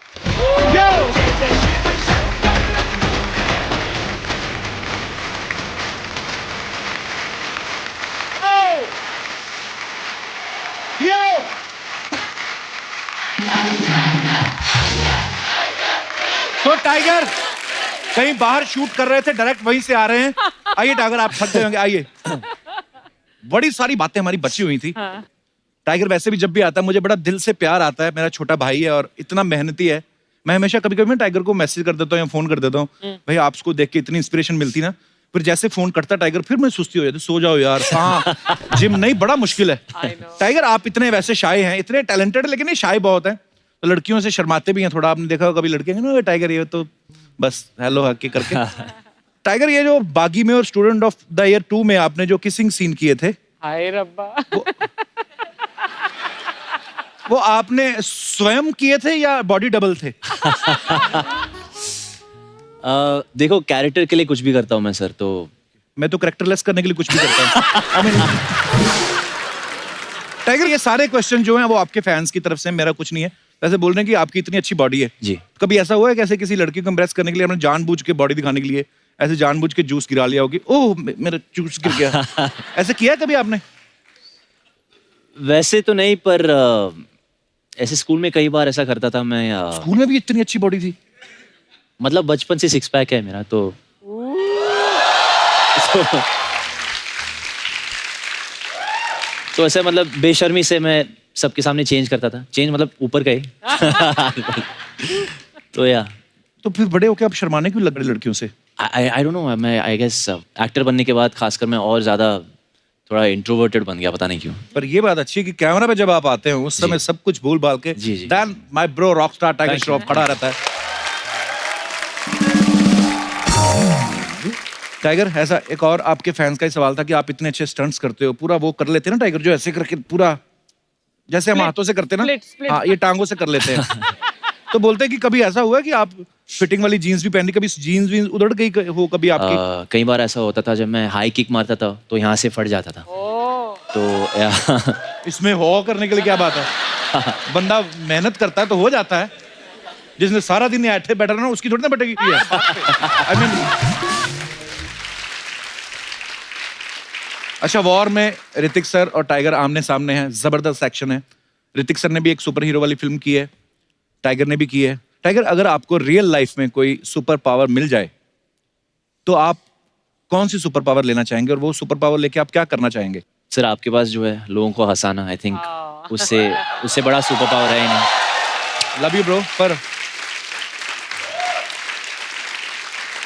तो टाइगर कहीं बाहर शूट कर रहे थे, डायरेक्ट वहीं से आ रहे हैं। आइए टाइगर, आप थक गए होंगे, आइए। बड़ी सारी बातें हमारी बची हुई थी। टाइगर वैसे भी जब भी आता है मुझे बड़ा दिल से प्यार आता है, मेरा छोटा भाई है और इतना मेहनती है। मैं हमेशा कभी कभी टाइगर को मैसेज कर देता हूँ या फोन कर देता हूँ, भाई आपको देख के इतनी इंस्पिरेशन मिलती ना। फिर जैसे फोन करता टाइगर, फिर मैं सुस्ती हो जाती, सो जाओ यार। हाँ जिम नहीं, बड़ा मुश्किल है। टाइगर आप इतने वैसे शाय हैं, इतने टैलेंटेड, लेकिन ये शाय बहुत है, तो लड़कियों से शर्माते भी हैं थोड़ा। आपने देखा होगा कभी लड़के ना टाइगर ये तो बस हेलो हकी करके। टाइगर ये जो बागी में और स्टूडेंट ऑफ द ईयर 2 में आपने जो किसिंग सीन किए थे, हाय रब्बा। वो आपने स्वयं किए थे या बॉडी डबल थे? देखो कैरेक्टर के लिए कुछ भी करता हूँ मैं सर, तो मैं तो कैरेक्टरलेस करने के लिए कुछ भी करता हूँ। टाइगर ये सारे क्वेश्चन जो हैं वो आपके फैंस की तरफ से, मेरा कुछ नहीं है। वैसे बोल रहे हैं कि आपकी इतनी अच्छी बॉडी है जी। कभी ऐसा हुआ है कैसे किसी लड़की को इम्प्रेस करने के लिए आपने जानबूझ के बॉडी दिखाने के लिए ऐसे जानबूझ के जूस गिरा लिया होगी, ओह मेरा जूस गिर गया, ऐसे किया है कभी आपने? वैसे तो नहीं, पर ऐसे स्कूल में कई बार ऐसा करता था मैं। स्कूल में भी इतनी अच्छी बॉडी थी? मतलब बचपन से 6 पैक है मेरा, तो तो ऐसे मतलब बेशर्मी से मैं सबके सामने चेंज करता था। चेंज मतलब ऊपर का ही। तो या तो फिर बड़े होके आप शर्माने क्यों लग रहे लड़कियों से? आई डोंट नो, मैं आई गेस एक्टर बनने के बाद खासकर मैं और ज्यादा थोड़ा इंट्रोवर्टेड बन गया, पता नहीं क्यों। पर ये बात अच्छी है कि कैमरा पे जब आप आते हैं उस समय सब कुछ भूल भाल के, जी, जी। Then my bro rockstar Tiger Shroff खड़ा रहता है। टाइगर ऐसा एक और आपके फैंस का ही सवाल था कि आप इतने अच्छे स्टंट्स करते हो, पूरा वो कर लेते हैं ना टाइगर, जो ऐसे करके पूरा जैसे हम हाथों से करते हैं ना, हाँ ये टांगों से कर लेते हैं। तो बोलते हैं कि कभी ऐसा हुआ कि आप फिटिंग वाली जीन्स भी पहनी, कभी जीन्स भी उधड़ गई हो कभी आपकी? कई बार ऐसा होता था, जब मैं हाई किक मारता था तो यहाँ से फट जाता था। तो इसमें हो करने के लिए क्या बात है, बंदा मेहनत करता है तो हो जाता है। जिसने सारा दिन ऐठे बैठा रहना उसकी थोड़ी ना बैठेगी है। I mean, अच्छा वॉर में ऋतिक सर और टाइगर आमने सामने हैं, जबरदस्त एक्शन है। ऋतिक सर ने भी एक सुपर हीरो वाली फिल्म की है, टाइगर ने भी की है। टाइगर अगर आपको रियल लाइफ में कोई सुपर पावर मिल जाए तो आप कौन सी सुपर पावर लेना चाहेंगे और वो सुपर पावर लेके आप क्या करना चाहेंगे? सर आपके पास जो है लोगों को हंसाना, आई थिंक उससे बड़ा सुपर पावर है ही नहीं। Love you bro. पर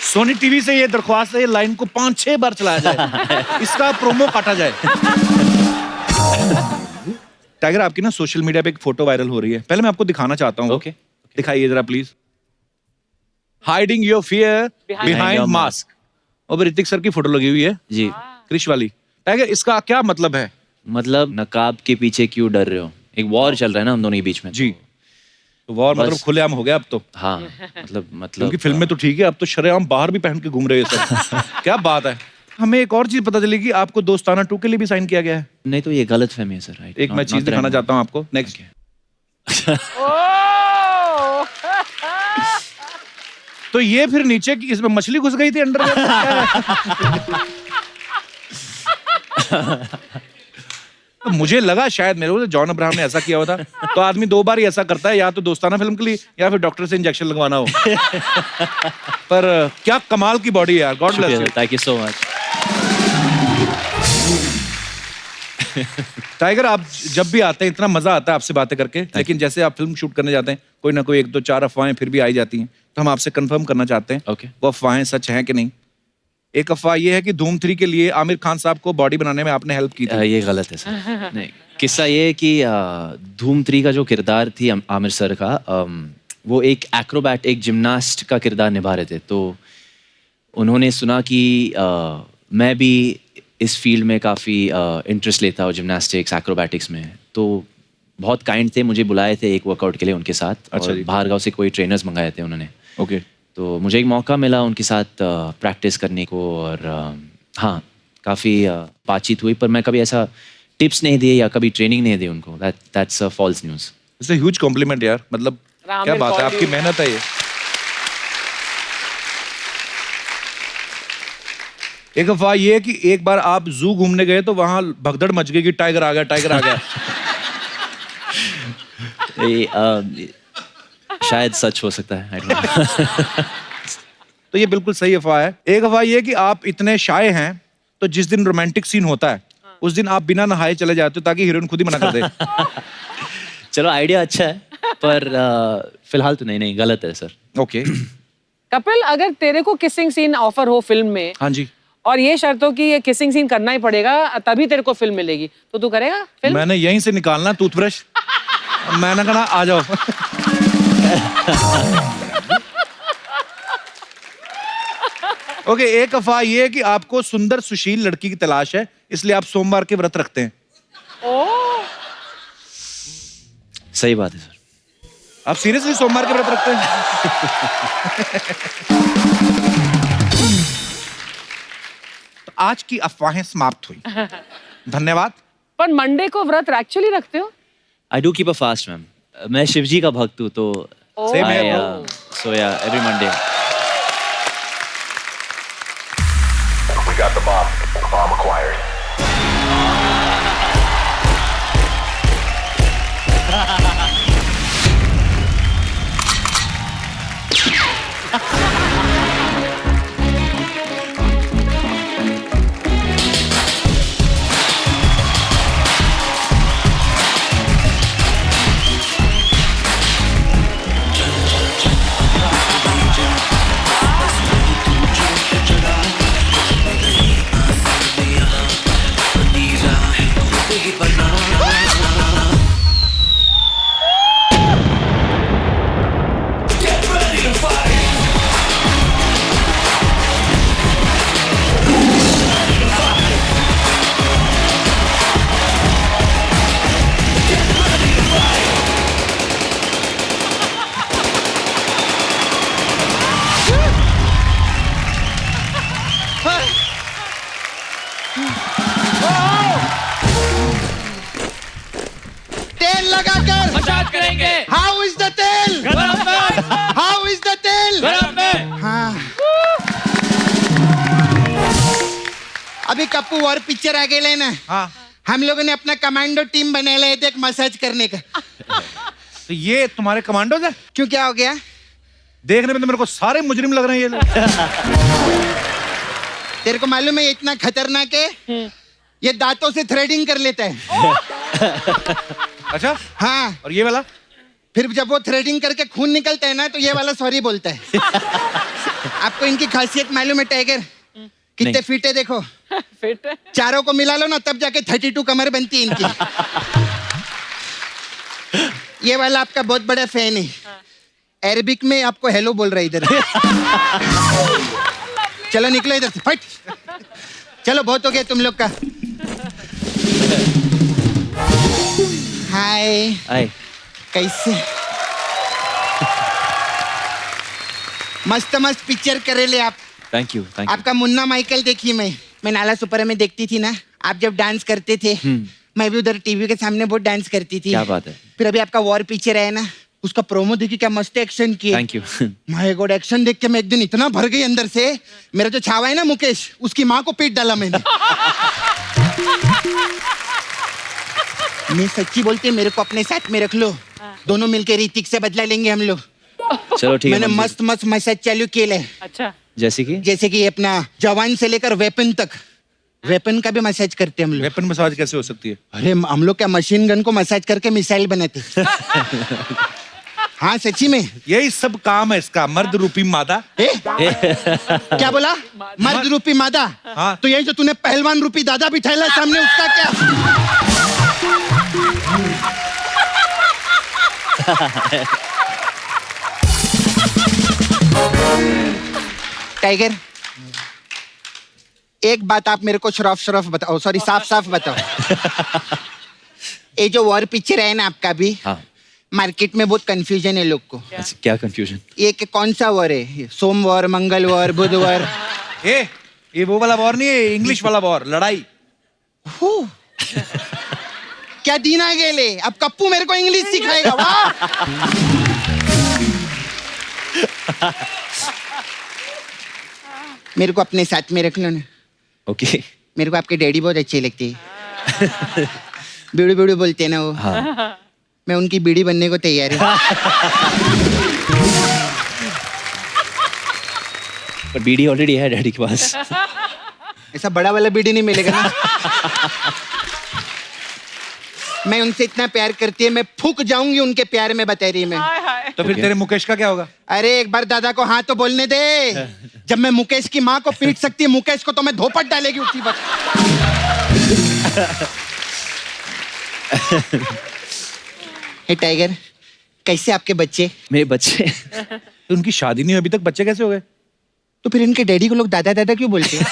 सोनी टीवी से ये दरख्वास्त है, ये लाइन को 5-6 बार चलाया जाए, इसका प्रोमो काटा जाए। टाइगर आपकी ना सोशल मीडिया पे एक फोटो वायरल हो रही है, पहले मैं आपको दिखाना चाहता हूँ। ओके। दिखाइए जरा please. Hiding your fear behind mask. और ऋतिक सर की फोटो लगी हुई है जी, क्रिश वाली। टाइगर इसका क्या मतलब है? मतलब नकाब के पीछे क्यों डर रहे हो? एक वॉर चल रहा है ना हम दोनों के बीच में। जी, तो वॉर मतलब खुलेआम हो गया अब तो। हाँ मतलब क्योंकि फिल्म में तो ठीक है, अब तो शरेआम बाहर भी पहन के घूम रहे हैं सब। क्या बात है। हमें एक और चीज पता चली कि आपको दोस्ताना 2 के लिए भी साइन किया गया है। नहीं तो ये गलत फहमी है सर। एक मैं चीज दिखाना चाहता हूँ आपको। नेक्स्ट। तो ये फिर नीचे की इसमें मछली घुस गई थी अंडर। तो मुझे लगा शायद मेरे को जॉन अब्राहम ने ऐसा किया होता। तो आदमी 2 बार ही ऐसा करता है, या तो दोस्ताना फिल्म के लिए या फिर डॉक्टर से इंजेक्शन लगवाना हो। पर क्या कमाल की बॉडी है यार, God bless you. Thank you so much. Tiger, आप जब भी आते हैं इतना मजा आता है आपसे बातें करके, लेकिन जैसे आप फिल्म शूट करने जाते हैं कोई ना कोई 1 2 4 अफवाहें फिर भी आई जाती हैं, तो हम आपसे कंफर्म करना चाहते हैं Okay. वो अफवाहें सच हैं कि नहीं। एक अफवाह ये है कि धूम 3 के लिए आमिर खान साहब को बॉडी बनाने में आपने हेल्प की थी। ये गलत है सर। नहीं, किस्सा ये है कि धूम 3 का जो किरदार थी आमिर सर का, वो एक एक्रोबैट, एक जिम्नास्ट का किरदार निभा रहे थे। तो उन्होंने सुना कि मैं भी इस फील्ड में काफ़ी इंटरेस्ट लेता हूँ, जिम्नास्टिक्स, एक्रोबैटिक्स में। तो बहुत काइंड थे, मुझे बुलाए थे एक वर्कआउट के लिए उनके साथ। अच्छा जी। बाहर गाँव से कोई ट्रेनर्स मंगाए थे उन्होंने। ओके। तो मुझे एक मौका मिला उनके साथ प्रैक्टिस करने को, और हाँ, काफ़ी बातचीत हुई, पर मैं कभी ऐसा टिप्स नहीं दिए या कभी ट्रेनिंग नहीं दी उनको। That's false news. It's a huge compliment यार, मतलब क्या बात है, आपकी मेहनत है ये। एक अफवाह ये है कि एक बार आप जू घूमने गए तो वहां भगदड़ मच गई कि टाइगर आ गया, टाइगर आ गया। शायद सच हो सकता है, I don't know। तो ये बिल्कुल सही अफवाह है। एक अफवाह ये है कि आप इतने शाय हैं तो जिस दिन रोमांटिक सीन होता है उस दिन आप बिना नहाए चले जाते हो ताकि हीरोइन खुद ही मना कर दे। चलो, आइडिया अच्छा है, पर फिलहाल तो नहीं, गलत है सर। ओके। कपिल, अगर तेरे को किसिंग सीन ऑफर हो फिल्म में, हाँ जी। और ये शर्त हो कि ये किसिंग सीन करना ही पड़ेगा तभी तेरे को फिल्म मिलेगी, तो तू करेगा फिल्म? मैंने यहीं से निकालना टूथब्रश, मैंने कहा आ जाओ। ओके, एक अफवाह ये है कि आपको सुंदर सुशील लड़की की तलाश है, इसलिए आप सोमवार के व्रत रखते हैं। सही बात है सर। आप सीरियसली सोमवार के व्रत रखते हैं? तो आज की अफवाहें समाप्त हुई, धन्यवाद। पर मंडे को व्रत एक्चुअली रखते हो? I do keep a fast ma'am. मैं शिव जी का भक्त हूँ, तो Same here, bro. सो या every Monday. We got the bomb. Bomb acquired. तेल लगाकर मसाज करेंगे। हाउ इज द तेल? हाउ इज द तेल? हाँ। अभी कप्पू और पिक्चर आ गए ना, हाँ। हम लोगों ने अपना कमांडो टीम बना लिया था एक मसाज करने का। तो ये तुम्हारे कमांडोज है? क्यों, क्या हो गया? देखने में तो मेरे को सारे मुजरिम लग रहे हैं ये लोग। तेरे को मालूम है ये इतना खतरनाक है, ये दांतों से थ्रेडिंग कर लेता है। अच्छा, हाँ, और ये वाला? फिर जब वो थ्रेडिंग करके खून निकलता है ना तो ये वाला सॉरी बोलता है। आपको इनकी खासियत मालूम है टाइगर? कितने नहीं। फीट है देखो, फिट है। चारों को मिला लो ना तब जाके 32 कमर बनती है इनकी। ये वाला आपका बहुत बड़ा फैन है, अरबिक में आपको हेलो बोल रहा है इधर। चलो निकलो इधर से, फट। चलो बहुत हो गया तुम लोग का। हाय, आए। कैसे? मस्त मस्त पिक्चर करे ले आप। Thank you, thank you. आपका मुन्ना माइकल देखी मैं नाला सुपर में देखती थी ना, आप जब डांस करते थे मैं भी उधर टीवी के सामने बहुत डांस करती थी। क्या बात है। फिर अभी आपका वॉर पिक्चर है ना, उसका प्रोमो देखी, क्या मस्त एक्शन किए। Thank you. My God, action देख के मैं एक दिन इतना भर गई अंदर से, मेरा जो छावा है ना मुकेश, उसकी माँ को पीट डाला मैंने। मैं सच्ची बोलती, मेरे को अपने साथ में रख लो, दोनों मिलके ऋतिक से बदला लेंगे हम लोग। चलो ठीक है। मैंने मस्त मस्त मसाज चालू किए है। अच्छा, जैसे कि अपना जवान से लेकर वेपन तक, वेपन का भी मसाज करते हैं हम लोग। वेपन मसाज कैसे हो सकती है? अरे हम लोग क्या मशीन गन को मसाज करके मिसाइल बनाते। हाँ सच्ची में, यही सब काम है इसका, मर्द रूपी मादा। क्या बोला? मर्द रूपी मादा? हाँ। तो यही जो तूने पहलवान रूपी दादा बिठाया सामने, उसका क्या? टाइगर, एक बात आप मेरे को शरफ बताओ, सॉरी साफ साफ बताओ। ये जो वॉर पिक्चर है ना आपका भी, हाँ। मार्केट में बहुत कंफ्यूजन है लोग को। अच्छा, क्या कंफ्यूजन? ये कि कौन सा वॉर है? सोमवार, मंगलवार, बुधवार? ये वो वाला वॉर नहीं है, इंग्लिश वाला वॉर, लड़ाई। क्या दिन आ गेले, अब कप्पू मेरे को इंग्लिश सिखाएगा। वाह। मेरे को अपने साथ में रख लो ना। ओके। मेरे को आपके डैडी बहुत अच्छे लगते हैं। बीड़ू बीड़ू बोलते हैं ना वो। हाँ। मैं उनकी बीड़ी बनने को तैयार हूँ। पर बीड़ी ऑलरेडी है डैडी के पास। ऐसा बड़ा वाला बीड़ी नहीं मिलेगा ना। मैं उनसे इतना प्यार करती है, मैं फूक जाऊंगी उनके प्यार में, बता रही मैं। तो फिर तेरे मुकेश का क्या होगा? अरे एक बार दादा को हाँ तो बोलने दे। जब मैं मुकेश की माँ को पीट सकती है, मुकेश को तो मैं धोपट डालेगी उसी वक्त। हे टाइगर, कैसे आपके बच्चे? मेरे बच्चे? उनकी शादी नहीं हुई अभी तक, बच्चे कैसे हो गए? तो फिर इनके डैडी को लोग दादा दादा क्यों बोलते हैं?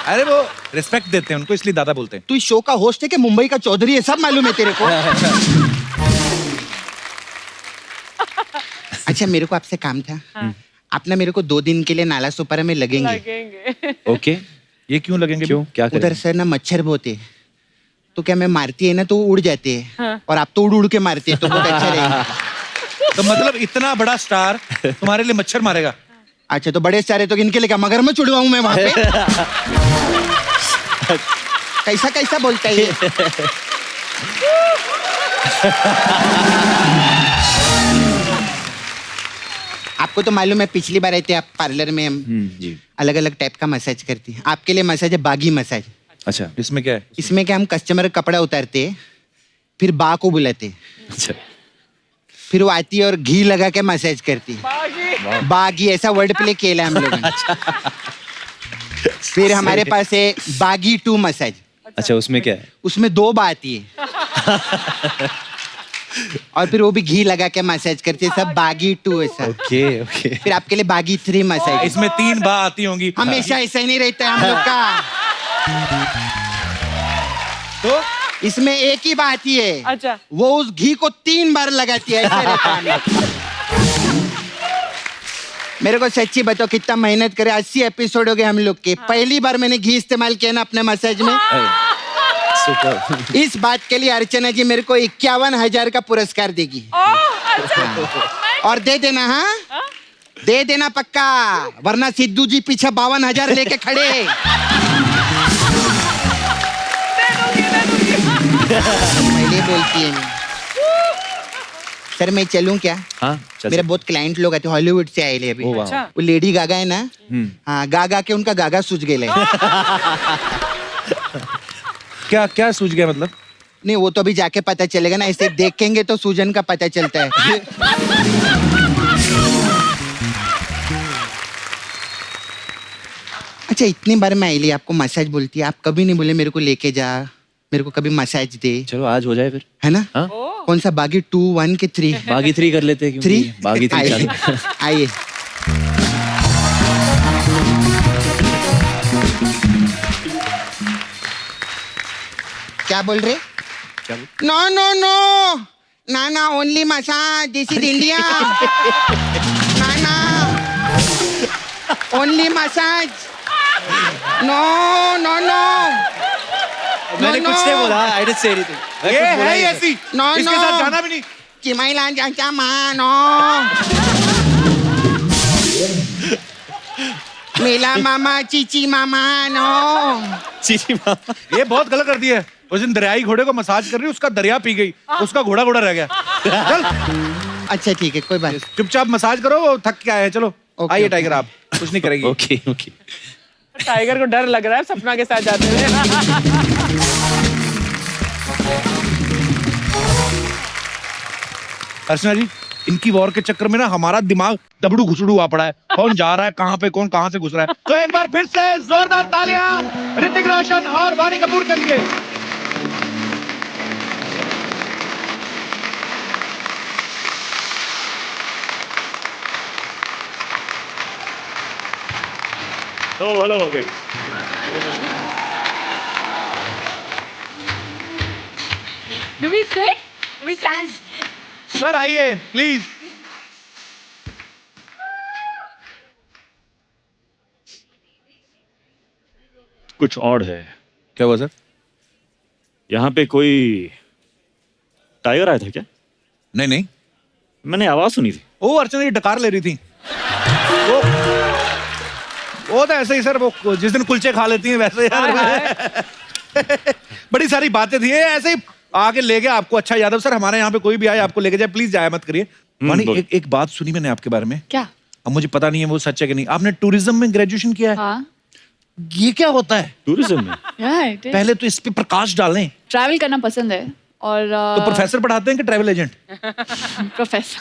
अरे वो रिस्पेक्ट देते हैं उनको, इसलिए दादा बोलते हैं। तू इस शो का होस्ट है कि मुंबई का चौधरी है, सब मालूम है तेरे को। अच्छा, मेरे को आपसे काम था। आप ना मेरे को 2 दिन के लिए नाला सुपारा में लगेंगे। ओके। ये क्यों लगेंगे? क्यों? क्या उधर करें? सर ना मच्छर बहुत है, तो क्या मैं मारती है ना तो उड़ जाते हैं, और आप तो उड़ उड़ के मारती है, तो बहुत अच्छा रहेगा। तो मतलब इतना बड़ा स्टार तुम्हारे लिए मच्छर मारेगा? अच्छा, तो बड़े सारे तो इनके लिए क्या मगरमच्छ उड़वाऊं मैं वहां पे? कैसा कैसा बोलता है ये? आपको तो मालूम है, पिछली बार आए थे आप पार्लर में, हम जी। अलग अलग टाइप का मसाज करती है। आपके लिए मसाज है बागी मसाज। अच्छा, इसमें क्या है? इसमें क्या, हम कस्टमर का कपड़ा उतारते हैं, फिर बा को बुलाते, अच्छा। फिर वो आती है और घी लगा के मसाज करती है। बागी, ऐसा वर्ड प्ले किया हम लोगों ने। फिर हमारे पास है बागी 2 मसाज। अच्छा, उसमें क्या है? उसमें 2 बा आती है, और फिर वो भी घी लगा के मसाज करती है। सब बागी 2 ऐसा। Okay okay. फिर आपके लिए बागी 3 मसाज। इसमें 3 बा आती होंगी। हमेशा ऐसा ही नहीं रहता है हम लोग का। तो इसमें एक ही बात ही है। अच्छा। वो उस घी को 3 बार लगाती है, ऐसे रहता है। मेरे को सच्ची बताओ, कितना मेहनत करे, 80 एपिसोड हो गए हम लोग के। पहली बार मैंने घी इस्तेमाल किया ना अपने मसाज में। सुपर। इस बात के लिए अर्चना जी मेरे को 51,000 का पुरस्कार देगी। और दे देना, हाँ दे देना पक्का, वरना सिद्धू जी पीछे 52,000 लेके खड़े। पहले बोलती है मैं। सर मैं चलूं क्या? हाँ, चल मेरे बहुत क्लाइंट लोग आते, हॉलीवुड से आए ले अभी। ओ, वाह। अच्छा। वो लेडी गागा है ना, हाँ गागा के उनका गागा सूझ गया। क्या क्या सूझ गया मतलब? नहीं, वो तो अभी जाके पता चलेगा ना, ऐसे देखेंगे तो सूजन का पता चलता है। अच्छा, इतनी बार मैं आई आपको मसाज बोलती है, आप कभी नहीं बोले मेरे को लेके जा, मेरे को कभी मसाज दे। चलो आज हो जाए फिर, है ना? हाँ? कौन सा बागी 2, 1 के 3? बागी 3 कर लेते हैं, 3? बागी 3 चलो। आइए। क्या बोल रहे? क्या बोल? नो नो नो, ना ना, only massage, this is India. ना ना, only massage. No no no, मैंने कुछ नहीं बोला, आई डिडंट से एनीथिंग। ये है ऐसी, No, इसके no. साथ जाना भी नहीं। चिमाइला चाचा मानो मेला मामा चीची मामा नो चीची मामा ये बहुत गलत कर दिया है। उस दिन दरियाई घोड़े को मसाज कर रही उसका दरिया पी गई, उसका घोड़ा घोड़ा रह गया। चल अच्छा ठीक है कोई बात चुपचाप मसाज करो, वो थक के आए हैं। चलो ओके, आइए ओके। टाइगर आप कुछ नहीं करेगी। ओके ओके टाइगर को डर लग रहा है सपना के साथ जाते हुए। अर्चना जी, इनकी वॉर के चक्कर में ना हमारा दिमाग दबड़ू घुसड़ू हुआ पड़ा है। कौन जा रहा है कहाँ पे, कौन कहाँ से घुस रहा है। तो एक बार फिर से जोरदार तालियां ऋतिक रोशन और वाणी कपूर के लिए। तो हेलो हो गई। Do we sit? We stand. Sir आइए प्लीज। कुछ और है। क्या हुआ सर? यहाँ पे कोई टाइगर आया था क्या? नहीं नहीं, मैंने आवाज सुनी थी। वो अर्चना जी डकार ले रही थी। वो तो ऐसे ही सर, वो जिस दिन कुलचे खा लेती हैं वैसे यार। बड़ी सारी बातें थी, ये ऐसे ही आके ले गया आपको। अच्छा यादव सर, हमारे यहाँ पे कोई भी आए आपको लेके जाए, प्लीज जाया मत करिए। वाणी, बोल। एक बात सुनी मैंने आपके बारे में। क्या? अब मुझे पता नहीं है वो सच है कि नहीं। आपने टूरिज्म में ग्रेजुएशन किया है? हाँ ये क्या होता है? टूरिज्म में राइट। पहले तो इस पे प्रकाश डालें। ट्रैवल करना पसंद है और तो प्रोफेसर पढ़ाते हैं कि travel agent? Professor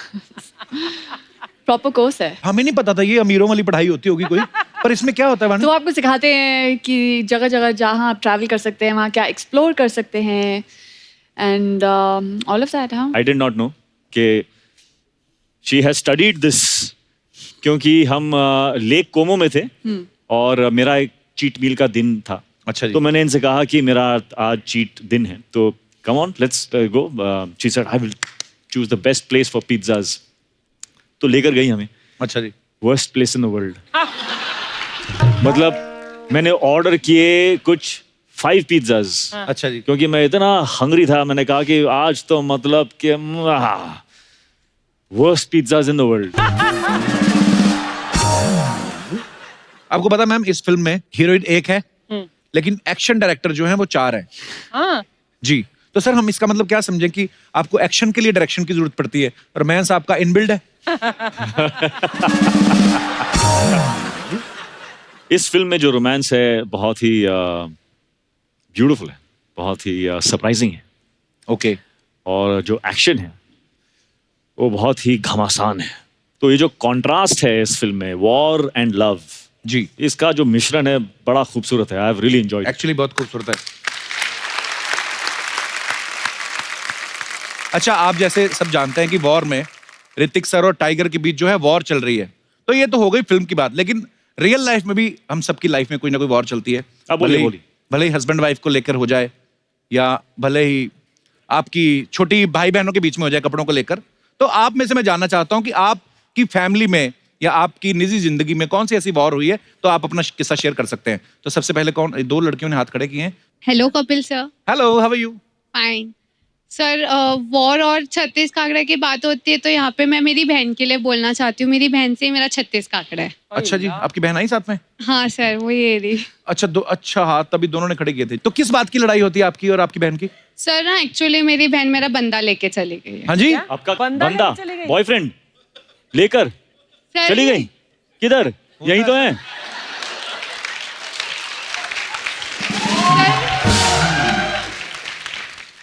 proper course है। हमें नहीं पता था ये अमीरों वाली पढ़ाई होती होगी कोई। पर इसमें क्या होता है वाणी? तो आपको सिखाते हैं कि जगह जगह जहाँ आप ट्रैवल कर सकते हैं वहाँ क्या एक्सप्लोर कर सकते हैं एंड ऑल ऑफ दैट। हाँ आई डिड नॉट नो कि शी हैज स्टडीड दिस, क्योंकि हम लेक कोमो में थे और मेरा एक चीट मील का दिन था। अच्छा जी। तो मैंने इनसे कहा कि मेरा आज चीट दिन है, तो come on let's go. She said I will choose the best place for pizzas. तो लेकर गई हमें। अच्छा जी। Worst place in the world. मतलब मैंने ऑर्डर किए कुछ 5 पिज़्ज़ाज। अच्छा जी। क्योंकि मैं इतना हंग्री था, मैंने कहा कि आज तो मतलब कि worst pizzas in the world. आपको पता मैम, इस फिल्म में हीरोइन एक है लेकिन एक्शन डायरेक्टर जो है वो 4 हैं। हाँ जी। तो सर हम इसका मतलब क्या समझें कि आपको एक्शन के लिए डायरेक्शन की जरूरत पड़ती है, रोमांस आपका इनबिल्ड है? इस फिल्म में जो रोमांस है बहुत ही ब्यूटीफुल है, बहुत ही सरप्राइजिंग है। ओके। और जो एक्शन है वो बहुत ही घमासान है। तो ये जो कॉन्ट्रास्ट है इस फिल्म में, वॉर एंड लव, जी, इसका जो मिश्रण है बड़ा खूबसूरत है। I have really enjoyed. Actually बहुत खूबसूरत है। अच्छा, आप जैसे सब जानते हैं कि वॉर में ऋतिक सर और टाइगर के बीच जो है वॉर चल रही है। तो ये तो हो गई फिल्म की बात, लेकिन रियल लाइफ में भी हम सबकी लाइफ में कोई ना कोई वॉर चलती है। भले ही हस्बैंड वाइफ को लेकर हो जाए या भले ही आपकी छोटी भाई बहनों के बीच में हो जाए कपड़ों को लेकर। तो आप में से मैं जानना चाहता हूं कि आपकी फैमिली में या आपकी निजी जिंदगी में कौन सी ऐसी वॉर हुई है, तो आप अपना किस्सा शेयर कर सकते हैं। तो सबसे पहले कौन? 2 लड़कियों ने हाथ खड़े किए हैं। Hello Kapil sir. Hello, how are you? Fine sir. War और छत्तीस काकड़ा की बात होती है तो यहाँ पे मैं मेरी बहन के लिए बोलना चाहती हूँ। मेरी बहन से मेरा 36 काकड़ा है। अच्छा जी, आपकी बहन आई साथ में? हाँ सर, वो ये रही। अच्छा, अच्छा हाँ, तभी दोनों ने खड़े किए थे। तो किस बात की लड़ाई होती है आपकी और आपकी बहन की? सर ना एक्चुअली मेरी बहन मेरा बंदा लेके चली गई है। हाँ जी? आपका बंदा बॉयफ्रेंड लेकर सर चली गई? किधर? यही तो है।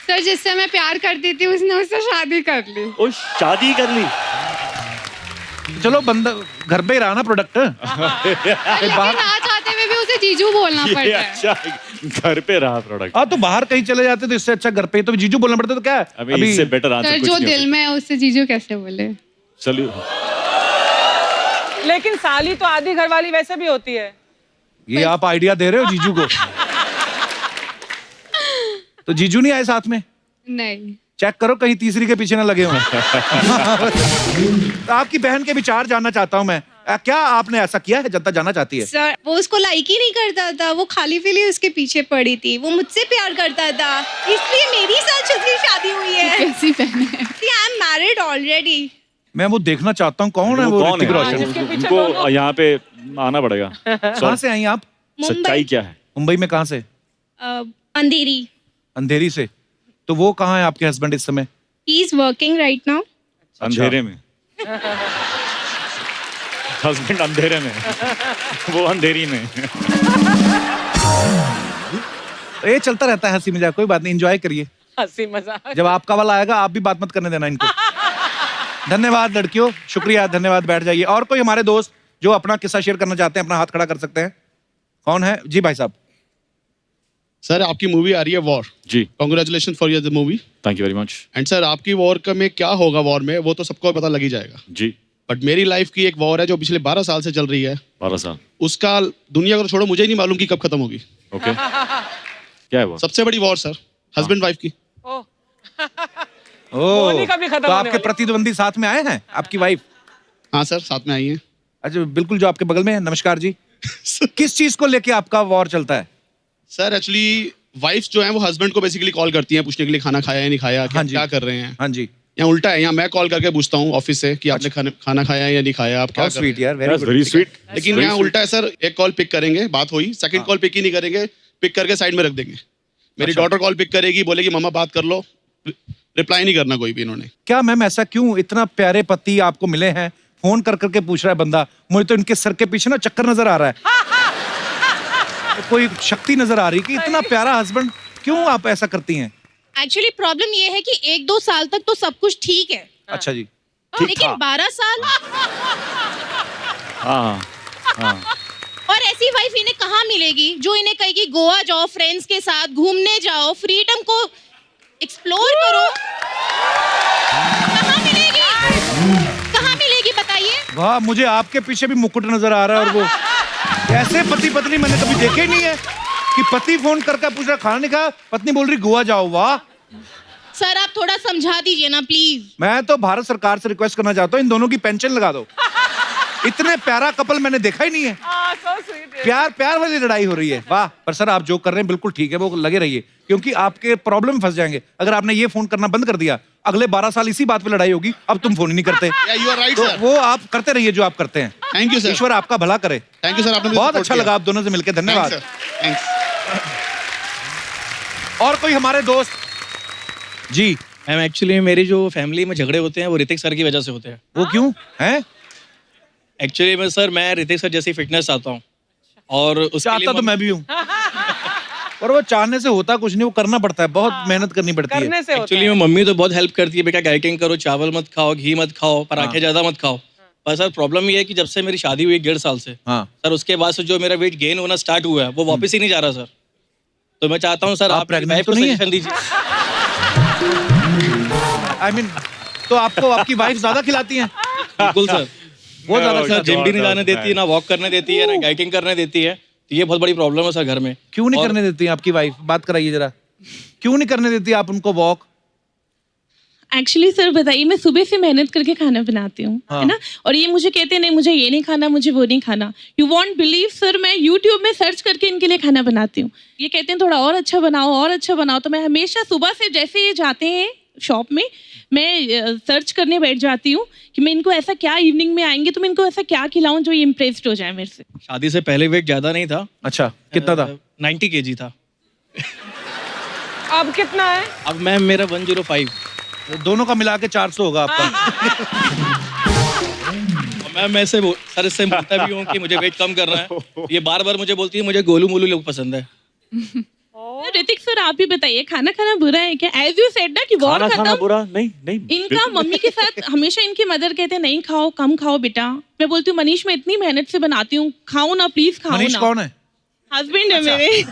सर जिससे मैं प्यार करती थी उसने उससे शादी कर ली। ओ, शादी कर ली? चलो, बंदा घर पे ही रहा ना प्रोडक्ट। लेकिन ना चाहते हुए भी उसे जीजू बोलना पड़ता है। अच्छा, घर पे रहा प्रोडक्ट। हाँ, तो बाहर कहीं चले जाते तो इससे अच्छा घर पे ही तो जीजू बोलना पड़ता। तो क्या है अभी इससे बेटर आंसर सर कुछ जो नहीं दिल में है उससे जीजू कैसे बोले? चलिए। लेकिन साली तो आधी घरवाली वैसे भी होती है। ये आप आइडिया दे रहे हो जीजू को? तो जीजू नहीं आए साथ में? नहीं। चेक करो कहीं तीसरी के पीछे ना लगे हों। आपकी बहन के विचार जानना चाहता हूं मैं। क्या आपने ऐसा किया है? जनता जानना चाहती है। सर वो उसको लाइक ही नहीं करता था, वो खाली फीली उसके पीछे पड़ी थी। वो मुझसे प्यार करता था, इसलिए मेरी साथ उसकी शादी हुई है। कैसी बहन है? I am married it already. मैं वो देखना चाहता हूँ, कौन है वो ऋतिक रोशन? उनको यहाँ पे आना पड़ेगा। कहाँ से आई आप? सच्चाई क्या है? मुंबई में कहाँ से? अंधेरी. अंधेरी से। तो वो कहाँ है आपके हस्बैंड इस समय? He is working right now. अंधेरे में। हस्बैंड अंधेरे में, वो अंधेरी में। ये चलता रहता है हंसी मजाक, कोई बात नहीं, एंजॉय करिए। हंसी मजाक। जब आपका वाला आएगा आप भी बात मत करने देना इनको। धन्यवाद लड़कियों, शुक्रिया, धन्यवाद, बैठ जाइए। और कोई हमारे दोस्त जो अपना किस्सा शेयर करना चाहते हैं, अपना हाथ खड़ा कर सकते हैं। कौन है जी? भाई साहब। सर आपकी मूवी आ रही है वॉर। जी। Congratulation for your movie. Thank you very much. And sir आपकी वॉर का में क्या होगा वॉर में, वो तो सबको पता लग ही जाएगा। जी। बट मेरी लाइफ की एक वॉर है जो पिछले 12 साल से चल रही है। 12 साल। उसका दुनिया को तो छोड़ो, मुझे ही नहीं मालूम कि कब खत्म होगी। ओके। क्या है वो? सबसे बड़ी वॉर सर, हस्बैंड वाइफ की। तो आपके प्रतिद्वंदी साथ में आए हैं, आपकी वाइफ? हाँ सर, साथ में आई है। अच्छा, बिल्कुल, जो आपके बगल में है। नमस्कार जी। किस चीज को लेके आपका वॉर चलता है? सर एक्चुअली वाइफ जो है वो हस्बैंड को बेसिकली कॉल करती हैं पूछने के लिए खाना खाया या नहीं खाया, क्या कर रहे हैं। हाँ जी। यहाँ उल्टा है, यहाँ मैं कॉल करके पूछता हूँ ऑफिस से कि आपने खाना खाया या नहीं खाया, आप क्या कर रहे हैं। यार, वेरी स्वीट। लेकिन यहाँ उल्टा है सर, एक कॉल पिक करेंगे, बात हुई, सेकंड कॉल पिक ही नहीं करेंगे, पिक करके साइड में रख देंगे। मेरी डॉटर कॉल पिक करेगी, बोलेगी मम्मा बात कर लो, रिप्लाई नहीं करना कोई भी इन्होंने। क्या मैम ऐसा क्यों? इतना प्यारे पति आपको मिले हैं, फोन कर करके पूछ रहा है बंदा। मुझे तो इनके सर के पीछे ना चक्कर नजर आ रहा है। कोई शक्ति नजर आ रही कि इतना प्यारा हस्बैंड, क्यों आप ऐसा करती हैं? एक्चुअली प्रॉब्लम ये है कि 1-2 साल तक तो सब कुछ ठीक है। अच्छा जी। लेकिन 12 साल। हाँ। और ऐसी वाइफ इन्हें कहाँ मिलेगी जो इन्हें कहेगी गोवा जाओ, फ्रेंड्स के साथ घूमने जाओ, फ्रीडम को एक्सप्लोर करो। कहाँ मिलेगी? कहाँ मिलेगी बताइए? वाह, मुझे आपके पीछे भी मुकुट नजर आ रहा है। और वो ऐसे पति पत्नी मैंने कभी देखे ही नहीं है कि पति फोन करके पूछ रहा खाना नहीं खाया, पत्नी बोल रही गोवा जाओ। वाह सर, आप थोड़ा समझा दीजिए ना प्लीज। मैं तो भारत सरकार से रिक्वेस्ट करना चाहता हूँ, इन दोनों की पेंशन लगा दो। इतने प्यारा कपल मैंने देखा ही नहीं है। प्यार प्यार वाली लड़ाई हो रही है। वाह। पर सर आप जो कर रहे हैं बिल्कुल ठीक है, वो लगे रहिए, क्योंकि आपके प्रॉब्लम फंस जाएंगे अगर आपने ये फोन करना बंद कर दिया। अगले 12 साल इसी बात पे लड़ाई होगी। अब तुम फोन ही नहीं करते। you are right, तो sir. वो आप करते रहिए जो आप करते हैं। Thank you sir. ईश्वर आपका भला करे। थैंक यू सर, आपने मुझे बहुत support अच्छा किया। लगा आप दोनों से मिलकर। धन्यवाद। थैंक्स। और कोई हमारे दोस्त जी? मैम एक्चुअली मेरी जो फैमिली में झगड़े होते हैं वो ऋतिक सर की वजह से होते हैं। वो क्यों है? एक्चुअली मैं ऋतिक सर जैसी फिटनेस चाहता हूँ, और उसके चाहता तो मैं भी हूँ। और वो चाहने से होता कुछ नहीं, वो करना पड़ता है, बहुत मेहनत करनी पड़ती है। एक्चुअली मम्मी तो बहुत हेल्प करती है, बेटा डाइटिंग करो, चावल मत खाओ, घी मत खाओ, पराठे ज्यादा मत खाओ। पर सर प्रॉब्लम ये है कि जब से मेरी शादी हुई 1.5 साल से, सर उसके बाद से जो मेरा वेट गेन होना स्टार्ट हुआ है वो वापस ही नहीं जा रहा सर। तो मैं चाहता हूँ सर आप प्रेग्नेंट तो नहीं है? सजेशन दीजिए। I mean, तो आपको आपकी वाइफ ज्यादा खिलाती हैं? बिल्कुल सर। वो ज्यादा सर जिम भी नहीं जाने देती है, ना वॉक करने देती है, ना डाइटिंग करने देती है। तो ये बहुत बड़ी प्रॉब्लम है सर घर में। क्यों नहीं करने देती आपकी वाइफ? बात कराइए जरा, क्यों नहीं करने देती आप उनको वॉक? एक्चुअली सर बताइए, मैं सुबह से मेहनत करके खाना बनाती हूँ, है ना, और ये मुझे कहते हैं नहीं मुझे ये नहीं खाना, मुझे वो नहीं खाना। यू वॉन्ट बिलीव सर, मैं यूट्यूब में सर्च करके इनके लिए खाना बनाती हूँ। ये कहते हैं थोड़ा और अच्छा बनाओ, और अच्छा बनाओ। तो मैं हमेशा सुबह से जैसे ये जाते हैं शॉप में, मैं सर्च करने बैठ जाती हूँ कि मैं इनको ऐसा क्या, इवनिंग में आएंगे तो मैं इनको ऐसा क्या खिलाऊं जो ये इम्प्रेस्ड हो जाए मेरे से। शादी से पहले वेट ज्यादा नहीं था। अच्छा, कितना था? 90 kg था। अब कितना है? अब मैम मेरा 105। दोनों का मिला के 400 होगा आपका। मैम मैं सर इससे बोलता भी हूँ कि मुझे वेट कम करना है। ये बार बार मुझे बोलती है मुझे गोलू मोलू लोग पसंद है। ऋतिक सर आप ही बताइए, खाना खाना बुरा है क्या? एज यू सेड ना कि वॉर खत्म। खाना बुरा नहीं। इनका मम्मी के साथ हमेशा इनकी मदर कहते हैं नहीं खाओ, कम खाओ बेटा। मैं बोलती हूँ मनीष मैं इतनी मेहनत से बनाती हूँ, खाओ ना प्लीज, खाओ ना। मनीष कौन है? हस्बैंड है मेरे।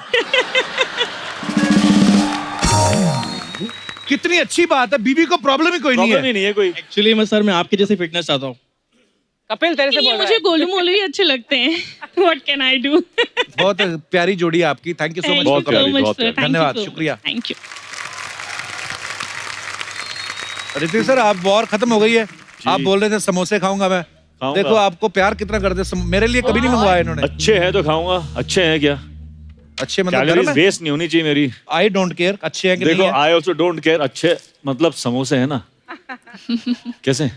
कितनी अच्छी बात है, बीवी को प्रॉब्लम ही कोई नहीं है। कोई। एक्चुअली मैं आपके जैसे फिटनेस चाहता हूँ। कपिल तेरे से बोल रहा है। मुझे गोलू मोलू ही अच्छे लगते हैं। What can I do? बहुत प्यारी जोड़ी है आपकी। Thank you so much. धन्यवाद, शुक्रिया। Thank you. ऋतिक सर आप वॉर खत्म हो गई है, आप बोल रहे थे समोसे खाऊंगा मैं। देखो आपको प्यार कितना करते, मेरे लिए कभी नहीं मंगवाया इन्होंने। अच्छे हैं तो खाऊंगा। अच्छे हैं क्या? अच्छे मतलब गरम है? वेस्ट नहीं होनी चाहिए मेरी। आई डोंट केयर अच्छे हैं कि देखो नहीं है। I also don't care. अच्छे मतलब समोसे है ना। कैसे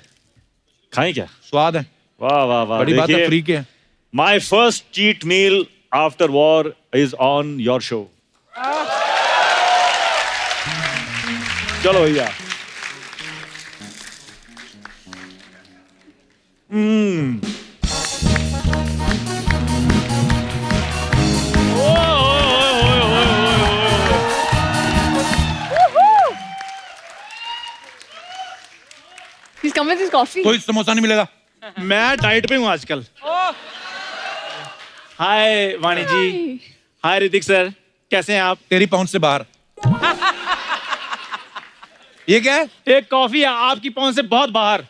खाएं क्या? स्वाद है। वाह वाह वाह, बड़ी बात है, फ्री के है। My first cheat meal after war is on your show. चलो भैया। He's come with his coffee. कोई समोसा नहीं मिलेगा। मैं डाइट पे हूँ आजकल। हाय वाणी जी। हाय ऋतिक सर, कैसे हैं आप? तेरी पहुंच से बाहर। ये क्या है? एक कॉफी है आपकी पहुंच से बहुत बाहर।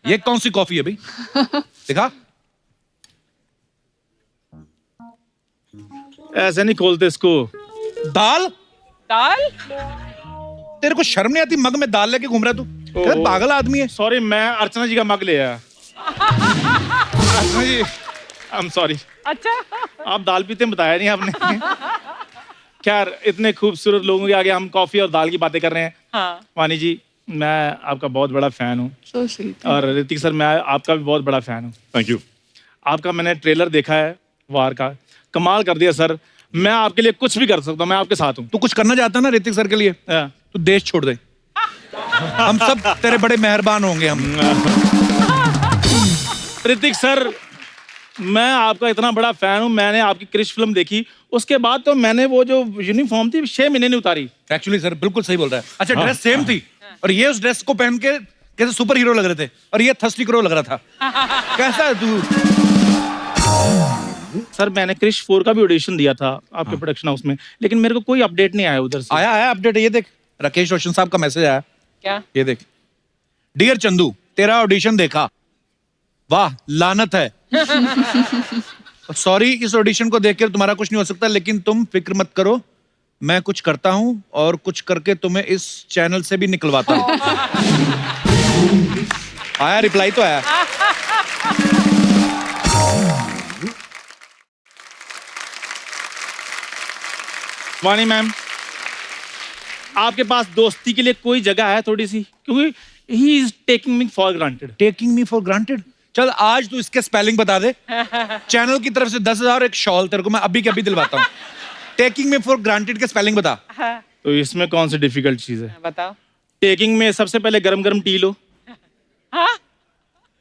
ये कौन सी कॉफी है भाई? दिखा। ऐसे नहीं खोलते इसको। दाल? दाल? तेरे को शर्म नहीं आती? मग में दाल लेके घूम रहा है तू? तेरा पागल आदमी है। सॉरी, मैं अर्चना जी का मग ले आया। अर्चना जी, आई एम सॉरी। अच्छा, आप दाल पीते हैं, बताया नहीं आपने। खैर, इतने खूबसूरत लोगों के आगे हम कॉफी और दाल की बातें कर रहे हैं। हाँ। वाणी जी, मैं आपका बहुत बड़ा फैन हूँ। So sweet. और ऋतिक सर, मैं आपका भी बहुत बड़ा फैन हूँ। Thank you. आपका मैंने ट्रेलर देखा है वार का, कमाल कर दिया सर। मैं आपके लिए कुछ भी कर सकता हूँ, मैं आपके साथ हूँ। तू कुछ करना चाहता है ना ऋतिक सर के लिए? तू देश छोड़ दे। हम सब तेरे बड़े मेहरबान होंगे। हम ऋतिक सर, मैं आपका इतना बड़ा फैन हूँ। मैंने आपकी क्रिश फिल्म देखी, उसके बाद तो मैंने वो जो यूनिफॉर्म थी 6 महीने नहीं उतारी। एक्चुअली सर बिल्कुल सही बोल रहा है। अच्छा, ड्रेस सेम थी और ये उस ड्रेस को पहन के कैसे सुपर हीरो लग रहे थे और ये थर्स्टी क्रो लग रहा था। कैसा है तू? सर, मैंने क्रिश 4 का भी ऑडिशन दिया था आपके प्रोडक्शन हाउस में, लेकिन मेरे को कोई अपडेट नहीं आया उधर से। आया अपडेट। ये देख, राकेश रोशन साहब का मैसेज आया। क्या? ये देख। डियर चंदू, तेरा ऑडिशन देखा, वाह लानत है। सॉरी, इस ऑडिशन को देखकर तुम्हारा कुछ नहीं हो सकता, लेकिन तुम फिक्र मत करो, मैं कुछ करता हूं और कुछ करके तुम्हें इस चैनल से भी निकलवाता हूं। आया रिप्लाई तो आया। वाणी मैम, आपके पास दोस्ती के लिए कोई जगह है थोड़ी सी? क्योंकि he is taking me for granted. Taking me for granted? चल आज तू इसके स्पेलिंग बता दे। चैनल की तरफ से 10,000 एक शॉल तेरे को मैं अभी के अभी दिलवाता हूँ। टेकिंग मी फॉर ग्रांटेड के स्पेलिंग बता। तो इसमें कौन सी डिफिकल्ट चीज है? बताओ। टेकिंग में सबसे पहले गरम गरम टी लो।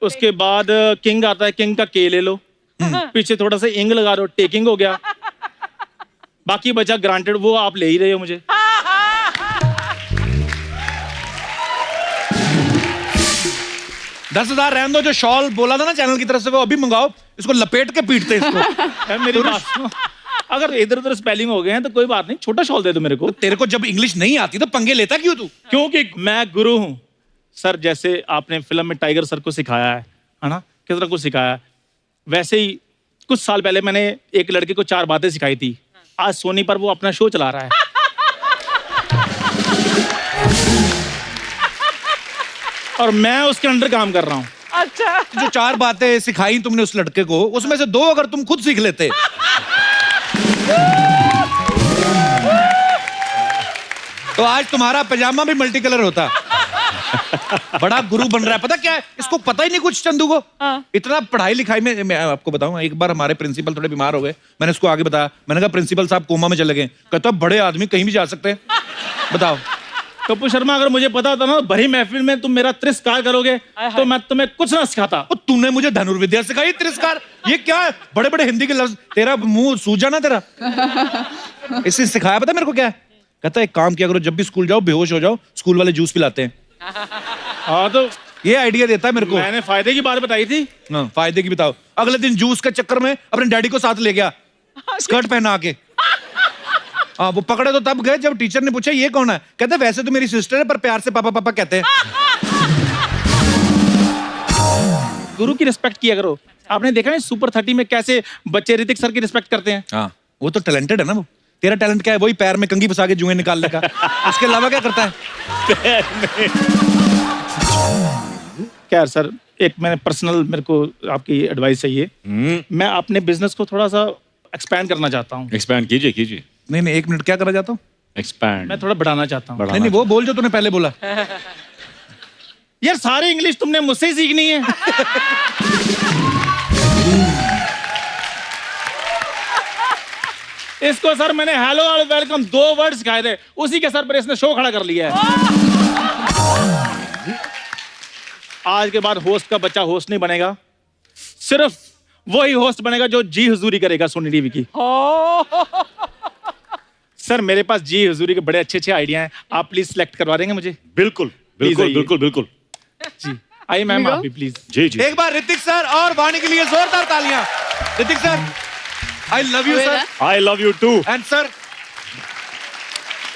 उसके बाद किंग आता है, किंग का के ले लो, पीछे थोड़ा सा इंग लगा दो, टेकिंग हो गया। बाकी बचा ग्रांटेड, वो आप ले ही रहे हो मुझे। 10,000 रहने दो। जो शॉल बोला था ना चैनल की तरफ से, वो अभी मंगाओ। इसको लपेट के पीटते हैं इसको। मेरी बात सुनो, अगर इधर उधर स्पेलिंग हो गए हैं तो कोई बात नहीं, छोटा शॉल दे दो मेरे को। तेरे को जब इंग्लिश नहीं आती तो पंगे लेता क्यों तू? क्योंकि मैं गुरु हूँ सर। जैसे आपने फिल्म में टाइगर सर को सिखाया है ना, किस तरह को सिखाया है, वैसे ही कुछ साल पहले मैंने एक लड़के को 4 बातें सिखाई थी। आज सोनी पर वो अपना शो चला रहा है। और मैं उसके अंडर काम कर रहा हूँ। अच्छा, जो 4 बातें सिखाई तुमने उस लड़के को, उसमें से 2 अगर तुम खुद सीख लेते तो आज तुम्हारा पजामा भी मल्टी कलर होता। बड़ा गुरु बन रहा है। पता क्या है, इसको पता ही नहीं कुछ चंदू को। इतना पढ़ाई लिखाई में, मैं आपको बताऊं, एक बार हमारे प्रिंसिपल थोड़े बीमार हो गए। मैंने इसको आगे बताया, मैंने कहा प्रिंसिपल साहब कोमा में चले गए। कहता बड़े आदमी कहीं भी जा सकते हैं। बताओ। कपूर शर्मा, अगर मुझे पता होता ना भरी महफिल में तुम मेरा तिरस्कार करोगे तो मैं तुम्हें कुछ ना सिखाता। तूने मुझे धनुर्विद्या सिखाई, तिरस्कार? ये क्या है? बड़े बड़े हिंदी के लफ्ज। तेरा मुंह सूजा ना तेरा। इससे सिखाया पता मेरे को क्या है? कहता है एक काम किया करो, जब भी स्कूल जाओ बेहोश हो जाओ, स्कूल वाले जूस पिलाते हैं। हाँ, तो ये आइडिया देता है मेरे को। मैंने फायदे की बात बताई थी। हाँ, फायदे की बताओ। अगले दिन जूस के चक्कर में अपने डैडी को साथ ले गया, स्कर्ट पहना के। हाँ, वो पकड़े तो तब गए जब टीचर ने पूछा ये कौन है। कहते वैसे तो मेरी सिस्टर है, पर प्यार से पापा पापा कहते हैं। गुरु की रिस्पेक्ट किया करो। आपने देखा है सुपर 30 में कैसे बच्चे ऋतिक सर की रिस्पेक्ट करते हैं। हाँ, वो तो टैलेंटेड है ना। वो तेरा टैलेंट क्या है? वही पैर में कंघी फंसा के जुएं निकालने का। उसके अलावा क्या करता है? क्या सर, एक मैंने पर्सनल, मेरे को आपकी एडवाइस चाहिए। मैं अपने बिजनेस को थोड़ा सा एक्सपैंड करना चाहता हूँ। एक्सपैंड कीजिए। नहीं, 1 मिनट, क्या करना चाहता हूँ? एक्सपैंड। मैं थोड़ा बढ़ाना चाहता हूँ। नहीं, वो बोल जो तूने पहले बोला। यार सारी इंग्लिश तुमने मुझसे ही सीखनी है। इसको सर मैंने हेलो और वेलकम 2 वर्ड सिखाए थे, उसी के सर पर इसने शो खड़ा कर लिया है। आज के बाद होस्ट का बच्चा होस्ट नहीं बनेगा, सिर्फ वही होस्ट बनेगा जो जी हुजूरी करेगा सोनी टीवी की। सर मेरे पास जी हुजूरी के बड़े अच्छे आइडिया हैं, आप प्लीज सिलेक्ट करवा देंगे मुझे? बिल्कुल बिल्कुल बिल्कुल बिल्कुल। जी आइए मैम आप भी प्लीज। जी जी। एक बार ऋतिक सर और वाणी के लिए जोरदार तालियां। Hrithik sir, I love you sir. I love you too. And sir,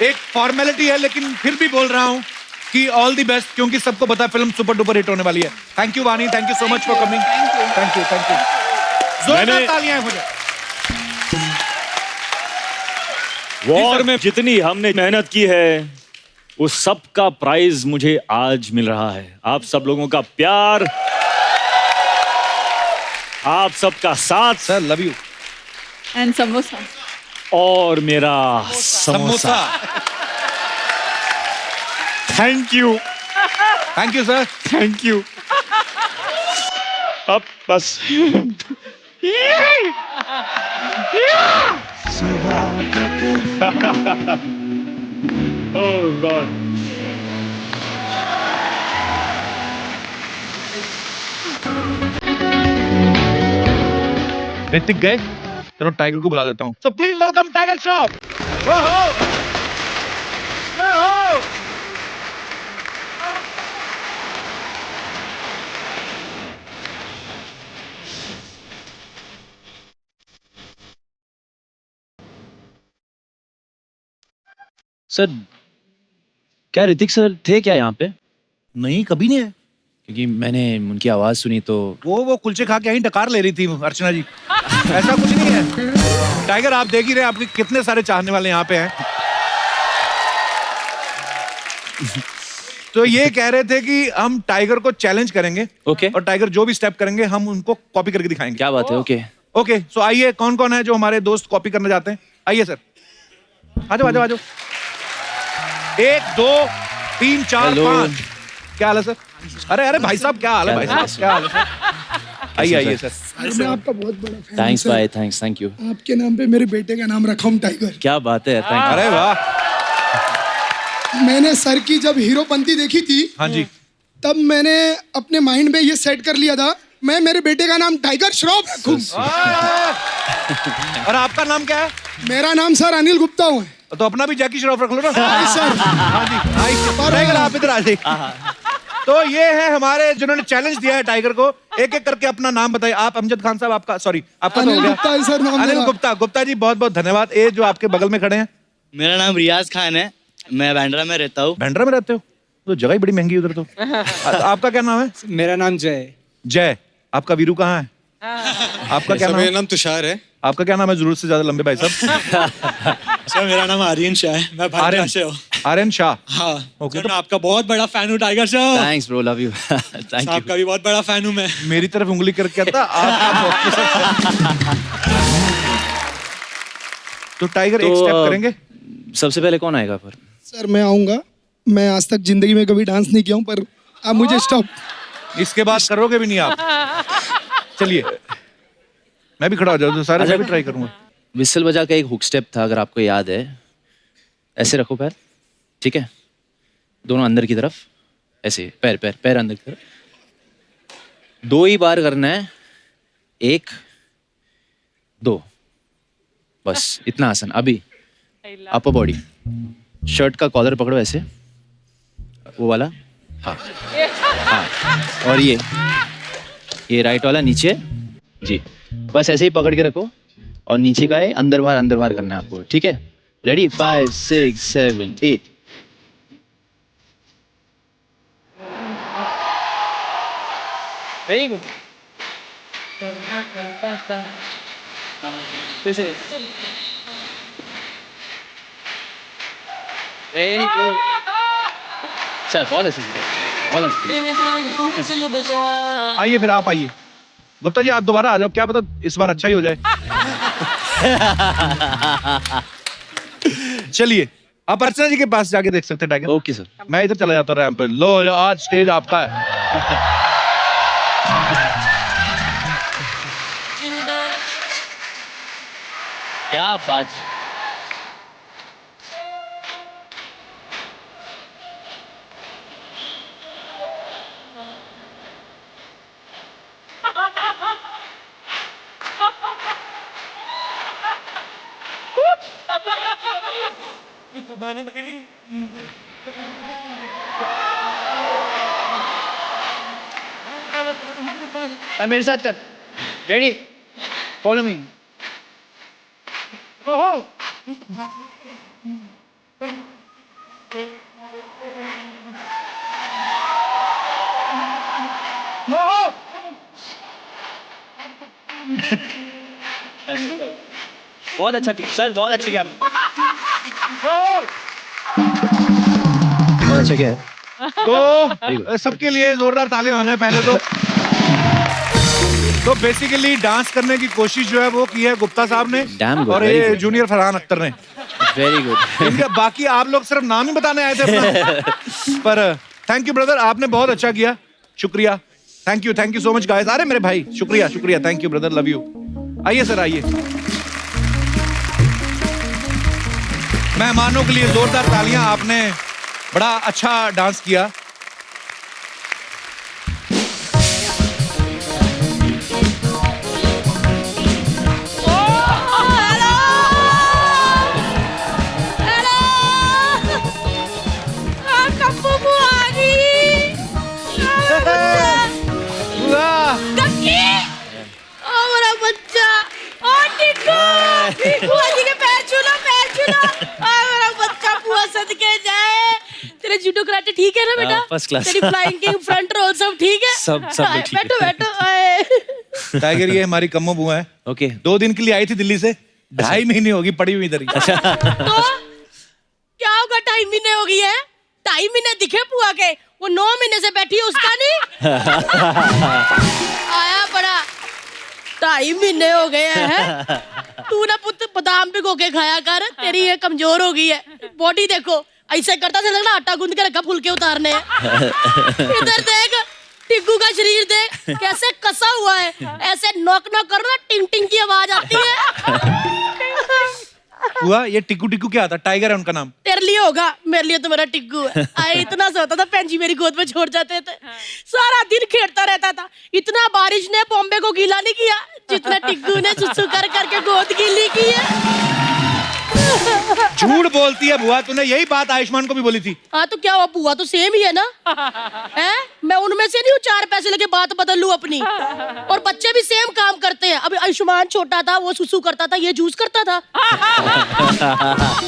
एक फॉर्मेलिटी है लेकिन फिर भी बोल रहा हूं कि ऑल द बेस्ट, क्योंकि सबको पता है फिल्म सुपर डुपर हिट होने वाली है। Thank you Vani, thank you so much for coming. Thank you thank you. जोरदार तालियां मुझे। वॉर में जितनी हमने मेहनत की है उस सब का प्राइज मुझे आज मिल रहा है। आप सब लोगों का प्यार, आप सबका साथ। Sir love you. And samosa. और मेरा samosa. Thank you. Thank you sir. Thank you. अब बस Oh God. ऋतिक गए, चलो टाइगर को बुला देता हूँ। So please welcome Tiger Shroff. Sir क्या ऋतिक सर थे क्या यहाँ पे? नहीं, कभी नहीं है। क्योंकि मैंने उनकी आवाज सुनी तो वो कुलचे खा के यहीं डकार ले रही थी अर्चना जी। ऐसा कुछ नहीं है। टाइगर आप देख ही रहे हैं, आपके कितने सारे चाहने वाले यहाँ पे हैं। तो ये कह रहे थे कि हम टाइगर को चैलेंज करेंगे। ओके। और टाइगर जो भी स्टेप करेंगे हम उनको कॉपी करके दिखाएंगे। क्या बात है? Okay okay. सो आइए, कौन कौन है जो हमारे दोस्त कॉपी करना चाहते हैं? आइए सर, आ जाओ आ जाओ आ जाओ। 1 2 3 4 Hello. 5। क्या हाल है सर? अरे अरे भाई साहब, क्या हाल है भाई साहब? क्या हाल है सर? आइए आइए सर। मैं आपका बहुत बड़ा फैन हूं थैंक्स सर। भाई, थैंक्स, थैंक यू। आपके नाम पे मेरे बेटे का नाम रखा हूं टाइगर। क्या बात है, थैंक यू। अरे वाह। मैंने सर की जब हीरोपंती देखी थी, हाँ जी, तब मैंने अपने माइंड में ये सेट कर लिया था, मैं मेरे बेटे का नाम टाइगर श्रॉफ रखूं। और आपका नाम क्या है? मेरा नाम सर अनिल गुप्ता है। तो अपना भी जैकी श्रॉफ रख लो ना। सर। हाँ जी, टाइगर आप इधर आ जाइए। तो ये है हमारे जिन्होंने चैलेंज दिया है टाइगर को। एक एक करके अपना नाम बताइए। आप अमजद खान साहब, आपका सॉरी आपका अनिल गुप्ता है सर नाम अनिल मेरा। गुप्ता। गुप्ता जी बहुत बहुत धन्यवाद। ये जो आपके बगल में खड़े हैं, मेरा नाम रियाज खान है, मैं बैंड्रा में रहता हूँ। बैंड्रा में रहते हो? तो जगह ही बड़ी महंगी उधर तो। आपका क्या नाम है? मेरा नाम जय। जय। आपका वीरू कहाँ है? आपका क्या नाम? मेरा नाम तुषार है। आपका क्या नाम है? जरूरत से ज्यादा लंबे भाई साहब। सर मेरा नाम आर्यन शाह है, मैं भांडरा से हूँ। आर्यन शाह। हाँ। ओके। मैं आपका बहुत बड़ा फैन हूँ टाइगर साहब। Thanks bro, love you. Thank you. आपका भी बहुत बड़ा फैन हूँ मैं। मेरी तरफ उंगली करके आता तो टाइगर एक स्टेप करेंगे। सबसे पहले कौन आएगा पर? सर मैं आऊंगा। मैं आज तक जिंदगी में कभी डांस नहीं किया हूँ, पर आप मुझे स्टॉप। इसके बाद करोगे भी नहीं आप? चलिए मैं भी खड़ा हो जाऊँ तो सारे मैं भी ट्राई करूंगा। विसल बजा का एक हुक स्टेप था, अगर आपको याद है। ऐसे रखो पैर, ठीक है? दोनों अंदर की तरफ, ऐसे पैर पैर पैर अंदर की तरफ। 2 ही बार करना है। 1 2, बस इतना आसान। अभी अपर बॉडी, शर्ट का कॉलर पकड़ो ऐसे, वो वाला। हाँ हाँ। और ये राइट वाला नीचे जी, बस ऐसे ही पकड़ के रखो। और नीचे का है अंदर बाहर करना है आपको, ठीक है? Ready? 5 6 7 8। Very good. Very good. चल बहुत अच्छे आइए फिर आप आइए। गुप्ता जी आप दोबारा आ जाओ, क्या पता इस बार अच्छा ही हो जाए। चलिए आप अर्चना जी के पास जाके देख सकते हैं टाइगर। Okay sir. मैं इधर चला जाता हूँ रैंप पे। लो आज स्टेज आपका है। क्या बात। मेरे साथ चल। Ready, follow me. बहुत अच्छा किया सर, बहुत अच्छा किया। बहुत अच्छा किया। तो सबके लिए जोरदार ताली होने पहले तो बेसिकली डांस करने की कोशिश जो है वो की है गुप्ता साहब ने Damn good, और very ये good. जूनियर फरहान अख्तर ने। Very good. इनके बाकी आप लोग सिर्फ नाम ही बताने आए थे अपना। पर थैंक यू ब्रदर, आपने बहुत अच्छा किया, शुक्रिया। Thank you so much guys. अरे मेरे भाई शुक्रिया, thank you brother, love you. आइए सर, आइए। मेहमानों के लिए जोरदार तालियां, आपने बड़ा अच्छा डांस किया। जूडो कराटे ठीक है ना बेटा? First class. तेरी फ्लाइंग किंग फ्रंट रोल सब ठीक है? सब ठीक है। बैठो। टाइगर ये हमारी कम्मो बुआ है। ओके। 2 दिन के लिए आई थी दिल्ली से, 2.5 महीने होगी पड़ी हुई इधर ही। अच्छा। तो क्या होगा, 2.5 महीने हो गई है? 2.5 महीने दिखे बुआ के, वो 9 महीने से बैठी है, उसका नहीं आया बड़ा। 2.5 महीने हो गए हैं। तू ना पुत्र बादाम भिगो के खाया कर, तेरी ये कमजोर हो गई है। बॉडी देखो, ऐसे करता था लगना आटा गूंद के रखा फुलके उतारने। इधर देख, टिग्गू का शरीर देख कैसे कसा हुआ है। ऐसे नॉक नॉक करो ना, टिंग टिंग की आवाज आती है। हुआ ये टिक्कू टिक्कू क्या आता? टाइगर है उनका नाम। तेरे लिए होगा, मेरे लिए तो मेरा टिग्गू है। आए इतना सा होता था, पेंजी मेरी गोद में छोड़ जाते थे, सारा दिन खेलता रहता था। इतना बारिश ने बॉम्बे को गीला नहीं किया जितना टिग्गू ने सुसु कर करके गोद गीली की है। झूठ बोलती है बुआ, तूने यही बात आयुष्मान को भी बोली थी। हाँ तो क्या हुआ, बुआ तो सेम ही है ना। है मैं उनमें से नहीं हूँ 4 पैसे लेके बात बदल लूं अपनी। और बच्चे भी सेम काम करते हैं। अभी आयुष्मान छोटा था, वो सुसु करता था, ये जूस करता था।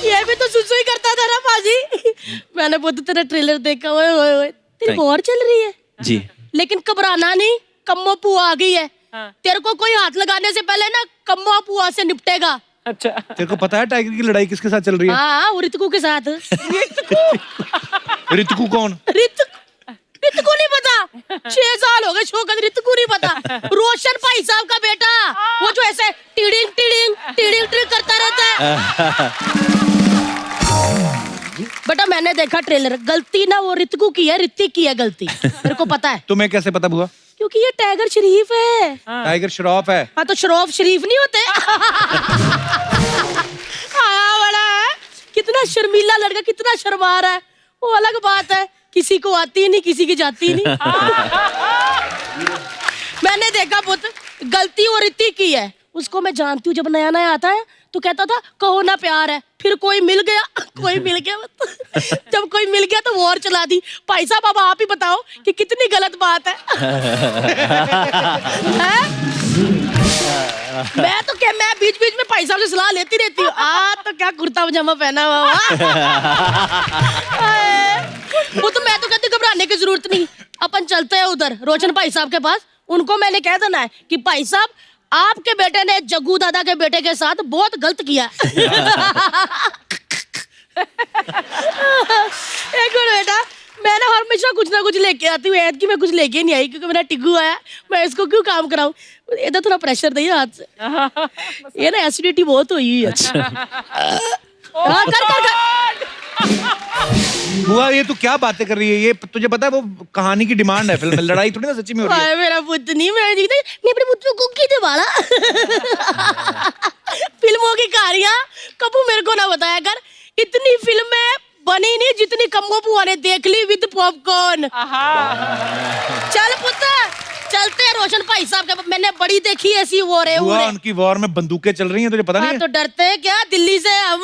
ये भी तो सुसु ही करता था ना बाजी। मैंने बहुत तेरा ट्रेलर देखा, ओए तेरी वॉर चल रही है जी। लेकिन घबराना नहीं, कम्मो पुआ आ गई है। तेरे को कोई हाथ लगाने से पहले ना कम्मो पुआ से निपटेगा। अच्छा, तेरे को पता है टाइगर की लड़ाई किसके साथ चल रही है? हाँ, वो रितकू के साथ। रितकू कौन? रितकू नहीं पता? 6 साल हो गए शोकत, रितकू नहीं पता? रोशन भाई साहब का बेटा, वो जो ऐसे टिडिंग टिडिंग टिडिंग टिडिंग करता रहता है। बेटा मैंने देखा ट्रेलर, गलती ना वो रितकू की है, ऋतिक की है गलती, मेरे को पता है। तुम्हें कैसे पता बुआ? क्योंकि ये टाइगर शरीफ है। टाइगर श्रॉफ है। हाँ तो श्रॉफ शरीफ नहीं होते। आया बड़ा है, कितना शर्मीला लड़का, कितना शर्मा रहा है, वो अलग बात है। किसी को आती नहीं, किसी की जाती नहीं। मैंने देखा पुत, गलती वो ऋतिक की है। उसको मैं जानती हूँ, जब नया नया आता है तो कहता था कहो ना प्यार है, फिर कोई मिल गया जब कोई मिल गया तो वॉर चला दी। भाई साहब अब आप ही बताओ कि कितनी गलत बात है। मैं बीच बीच में भाई साहब से सलाह लेती रहती हूँ। तो क्या कुर्ता पजामा पहना हुआ। वो तो मैं तो कहती घबराने की जरूरत नहीं, अपन चलते हैं उधर रोशन भाई साहब के पास। उनको मैंने कह देना है कि भाई साहब आपके बेटे ने जग्गू दादा के बेटे के साथ बहुत गलत किया। एक मिनट बेटा, मैं ना हमेशा कुछ ना कुछ लेके आती हूँ। ऐद की मैं कुछ लेके नहीं आई क्योंकि मेरा टिग्गू आया, मैं इसको क्यों काम कराऊं। इधर थोड़ा प्रेशर दिया हाथ से। ये ना एसिडिटी बहुत हुई है। कर कर कर बुआ ये तू क्या बातें कर रही है? ये तुझे पता है वो कहानी की डिमांड है फिल्म में, लड़ाई थोड़ी ना सच्ची में हो रही है। हाय मेरा पुत नहीं, मैं जीते नहीं अपने पुत को कुकी दे वाला। फिल्मों की कहानियां कबू मेरे को ना बताया कर। इतनी फिल्में बनी नहीं जितनी कम्मो बुआ ने देख ली विद पॉपकॉर्न। चल पुत चलते हैं रोशन भाई साहब के, मैंने बड़ी देखी ऐसी वॉर है। बुआ उनकी वॉर में बंदूकें चल रही हैं, तुझे पता नहीं है? तो डरते हैं क्या दिल्ली से हम?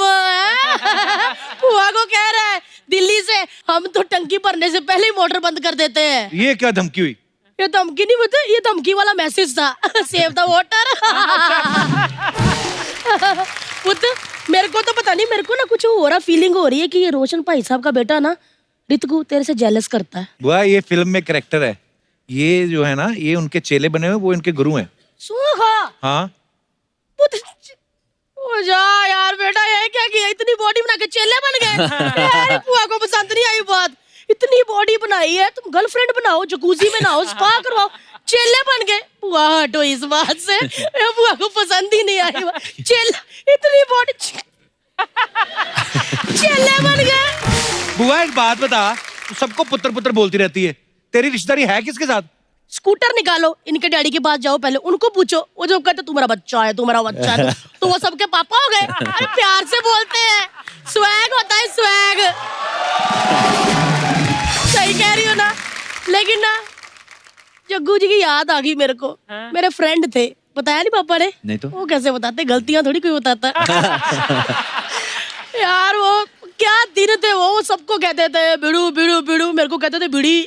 बुआ को कह रहा है दिल्ली से हम तो टंकी भरने से पहले ही मोटर बंद कर देते हैं। ये क्या धमकी हुई? ये धमकी नहीं बता, ये धमकी वाला मैसेज था। Save the water. पुत मेरे को तो पता नहीं, मेरे को ना कुछ हो रहा, फीलिंग हो रही है कि ये रोशन भाई साहब का बेटा ना रितकू तेरे से जेलस करता है। बुआ ये फिल्म में कैरेक्टर है, ये जो है ना ये उनके चेले बने हुए, वो इनके गुरु हैं। सुहा हाँ पुत ओ जा यार बेटा, ये क्या किया? इतनी बॉडी बना के चेले बन गए। यार बुआ को पसंद नहीं आई बात। इतनी बॉडी बनाई है, तुम गर्लफ्रेंड बनाओ, जकूजी में नहाओ, स्पा करवाओ, चेले बन गए। बुआ हटो इस बात से, बुआ को पसंद ही नहीं आई बात। चेला इतनी बॉडी चेले बन गए। बुआ एक बात बता, तू सबको पुत्र पुत्र बोलती रहती है, तेरी रिश्तेदारी है किसके साथ? स्कूटर निकालो, इनके डैडी के पास जाओ, पहले उनको पूछो। वो जो कहते तुम्हारा बच्चा है, तुम्हारा बच्चा है, तो वो सबके पापा हो गए। अरे प्यार से बोलते हैं, स्वैग होता है स्वैग। सही कह रही हो ना? लेकिन ना जग्गू जी की याद आ गई मेरे को। मेरे फ्रेंड थे, बताया नहीं पापा ने? नहीं तो वो कैसे बताते, गलतियां थोड़ी कोई बताता। यार वो क्या दिन थे वो सबको कहते थे बिड़ू बिड़ू बिड़ू, मेरे को कहते थे बिड़ी।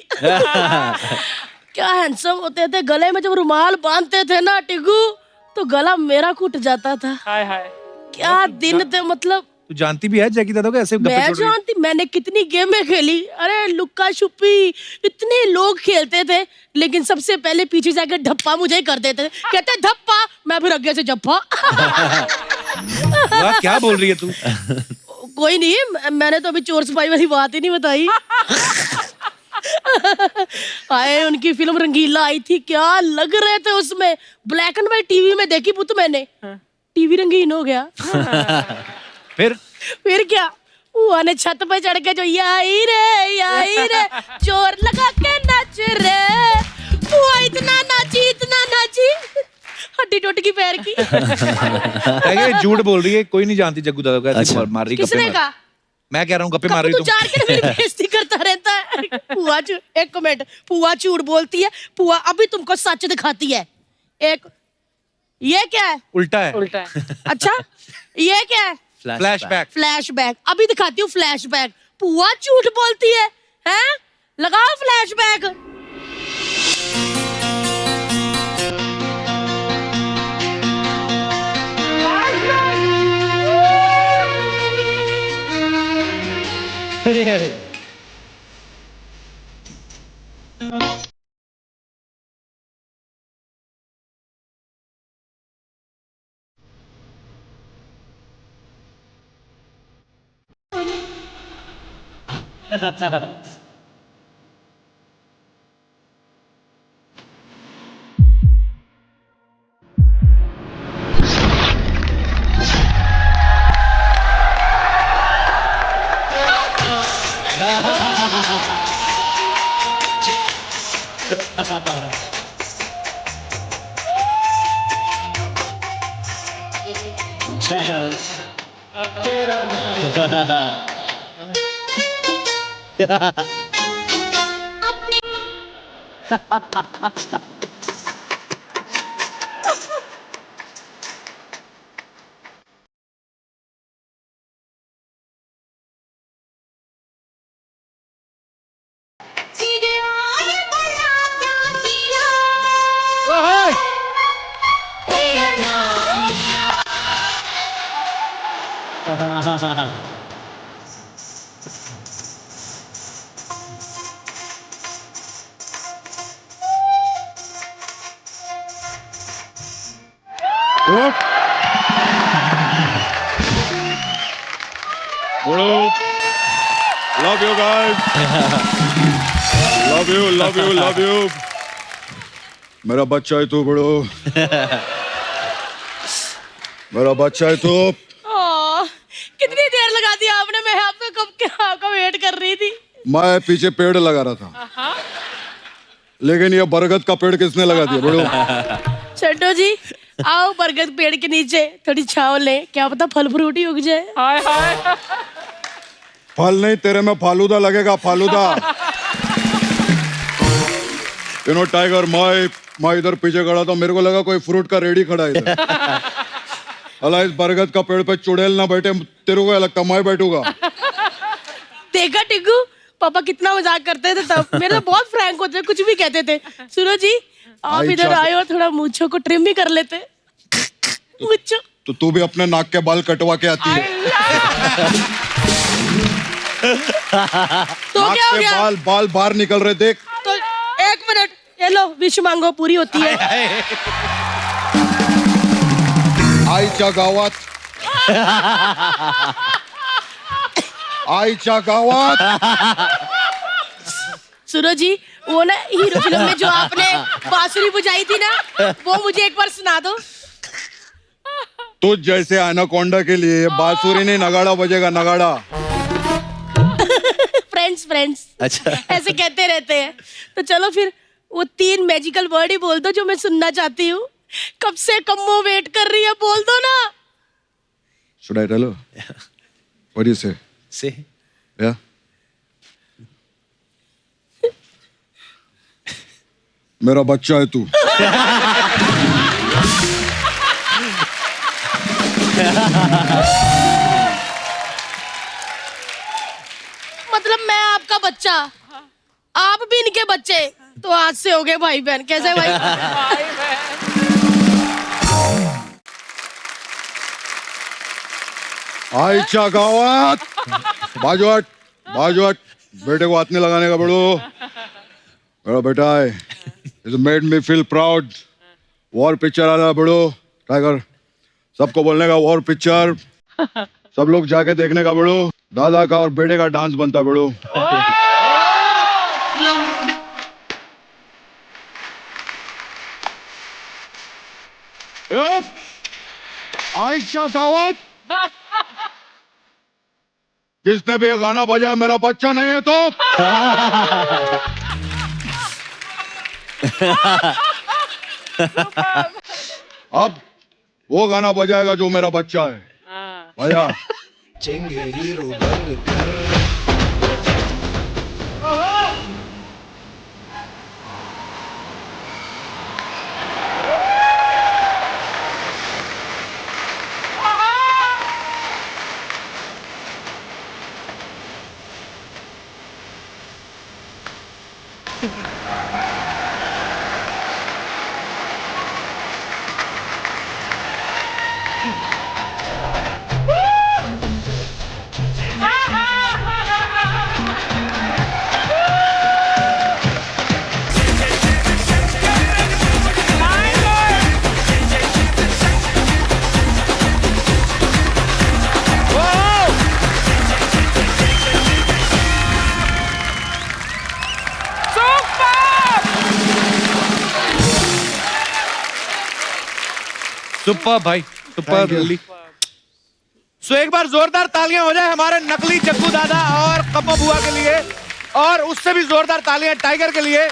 क्या हैंडसम होते थे, गले में जब रुमाल बांधते थे ना टिगू, तो गला मेरा घुट जाता था। हाय हाय क्या दिन थे मतलब। तू जानती भी है जैकी दादा को ऐसे गप्पे मैं छोड़ रही है? जानती, मैंने कितनी गेमें खेली। अरे लुक्का छुपी इतने लोग खेलते थे, लेकिन सबसे पहले पीछे जाकर धप्पा मुझे ही कर देते थे। कहते धप्पा, मैं फिर आगे से जप्पा। वाह, क्या बोल रही है तू? कोई नहीं, मैंने तो अभी चोर सिपाही वाली बात ही नहीं बताई। आए उनकी फिल्म रंगीला आई थी, क्या लग रहे थे उसमें। ब्लैक एंड व्हाइट टीवी में देखी पुत मैंने, टीवी रंगीन हो गया। फिर क्या, बुआ ने छत पे चढ़ के जो याई रे जोर लगा के नाच रे, बुआ इतना नाची हड्डी टूट गई पैर की। झूठ बोल रही है, कोई नहीं जानती जग्गू दादा को ऐसे अच्छा। मार रही। किसने कहा? मैं कह रहा हूँ गप्पे मार रही तू चार के मेरी बेइज्जती करता रहता है। पुआ एक कमेंट, पुआ झूठ बोलती है, पुआ अभी तुमको सच दिखाती है। एक ये क्या है? उल्टा है। उल्टा है। अच्छा ये क्या है? फ्लैशबैक। फ्लैशबैक, अभी दिखाती हूँ फ्लैशबैक। पुआ झूठ बोलती है, हैं? लगाओ फ्लैशबैक। अरे अरे Love you guys. Love you. मेरा बच्चा है तू बड़ो। मेरा बच्चा है तू। कितनी देर लगा दी आपने, मैं आपका आपका वेट कर रही थी। मैं पीछे पेड़ लगा रहा था, लेकिन ये बरगद का पेड़ किसने लगा दिया बड़ो? छठो जी आओ बरगद पेड़ के नीचे थोड़ी छांव ले, क्या पता फल फ्रूटी उग जाए। हाय हाय। फल नहीं, तेरे में फालूदा लगेगा, फालूदा। टाइगर, मैं इधर पीछे खड़ा था, मेरे को लगा कोई फ्रूट का रेडी खड़ा है इधर। अला इस बरगद का पेड़ पे चुड़ैल ना बैठे, तेरे को क्या लगता मैं बैठूंगा? देखा टिग्गू, पापा कितना मजाक करते थे तब, मेरे तो बहुत फ्रैंक होते थे, कुछ भी कहते थे। सुनो जी आप इधर आए और थोड़ा मूंछों को ट्रिम भी कर लेते। मूंछों तो तू भी अपने नाक के बाल कटवा के आती है। तो क्या हो गया? बाल बाल बाहर निकल रहे, देख। तो 1 मिनट, ये लो विश मांगो, पूरी होती है। आईच्या गावात आईच्या गावात। सुनो जी वो ना हीरो फिल्म में जो आपने बांसुरी बुझाई थी ना, वो मुझे एक बार सुना दो। तुझ जैसे एनाकोंडा के लिए बांसुरी नहीं नगाड़ा बजेगा, नगाड़ा। फ्रेंड्स अच्छा ऐसे कहते रहते हैं। तो चलो फिर वो 3 मैजिकल वर्ड ही बोल दो जो मैं सुनना चाहती हूँ। कब से कम्मो वेट कर रही है, बोल दो ना। Should I tell her? What do you say? Say. Yeah. मेरा बच्चा है तू। मतलब मैं आपका बच्चा, आप भी इनके बच्चे, तो आज से हो गए भाई बहन। कैसे भाई? आईच्या गावात बाजूहट, बाजूहट। बेटे को हाथ नहीं लगाने का बड़ो, मेरा बेटा है। It made me feel proud. War picture आ रहा बड़ो, टाइगर सबको बोलने का वॉर पिक्चर, सब लोग जाके देखने का बड़ो। दादा का और बेटे का डांस बनता बड़ो। आईच्या गावात जिसने भी ये गाना बजाया मेरा बच्चा नहीं है तो। अब वो गाना बजाएगा जो मेरा बच्चा है। बजा। सुपर भाई, सुपर दिल्ली। सो एक बार जोरदार तालियां हो जाए हमारे नकली चक्कू दादा और कप्पा बुआ के लिए, और उससे भी जोरदार तालियां टाइगर के लिए।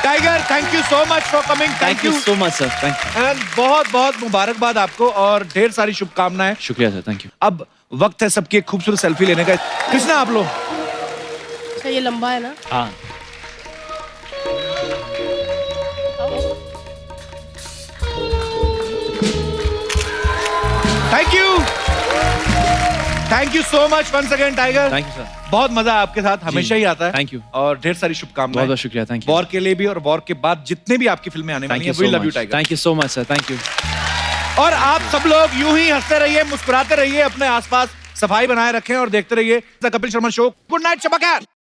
Tiger thank you so much for coming. Thank you so much sir, thank you. And बहुत बहुत मुबारकबाद आपको और ढेर सारी शुभकामनाएं। शुक्रिया सर, थैंक यू। अब वक्त है सबकी एक खूबसूरत सेल्फी लेने का। कृष्णा आप लो। अच्छा ये लंबा है ना? हाँ thank you so much once again Tiger. Thank you sir, बहुत मजा आपके साथ हमेशा ही आता है। थैंक यू और ढेर सारी शुभकामनाएं। बहुत बहुत शुक्रिया, थैंक यू। वॉर के लिए भी और वॉर के बाद जितने भी आपकी फिल्में आने वाली हैं, we love you Tiger. Thank you so much sir, thank you. और आप सब लोग यूं ही हंसते रहिए, मुस्कुराते रहिए, अपने आसपास सफाई बनाए रखें और देखते रहिए the Kapil Sharma show. Good night शबा खैर।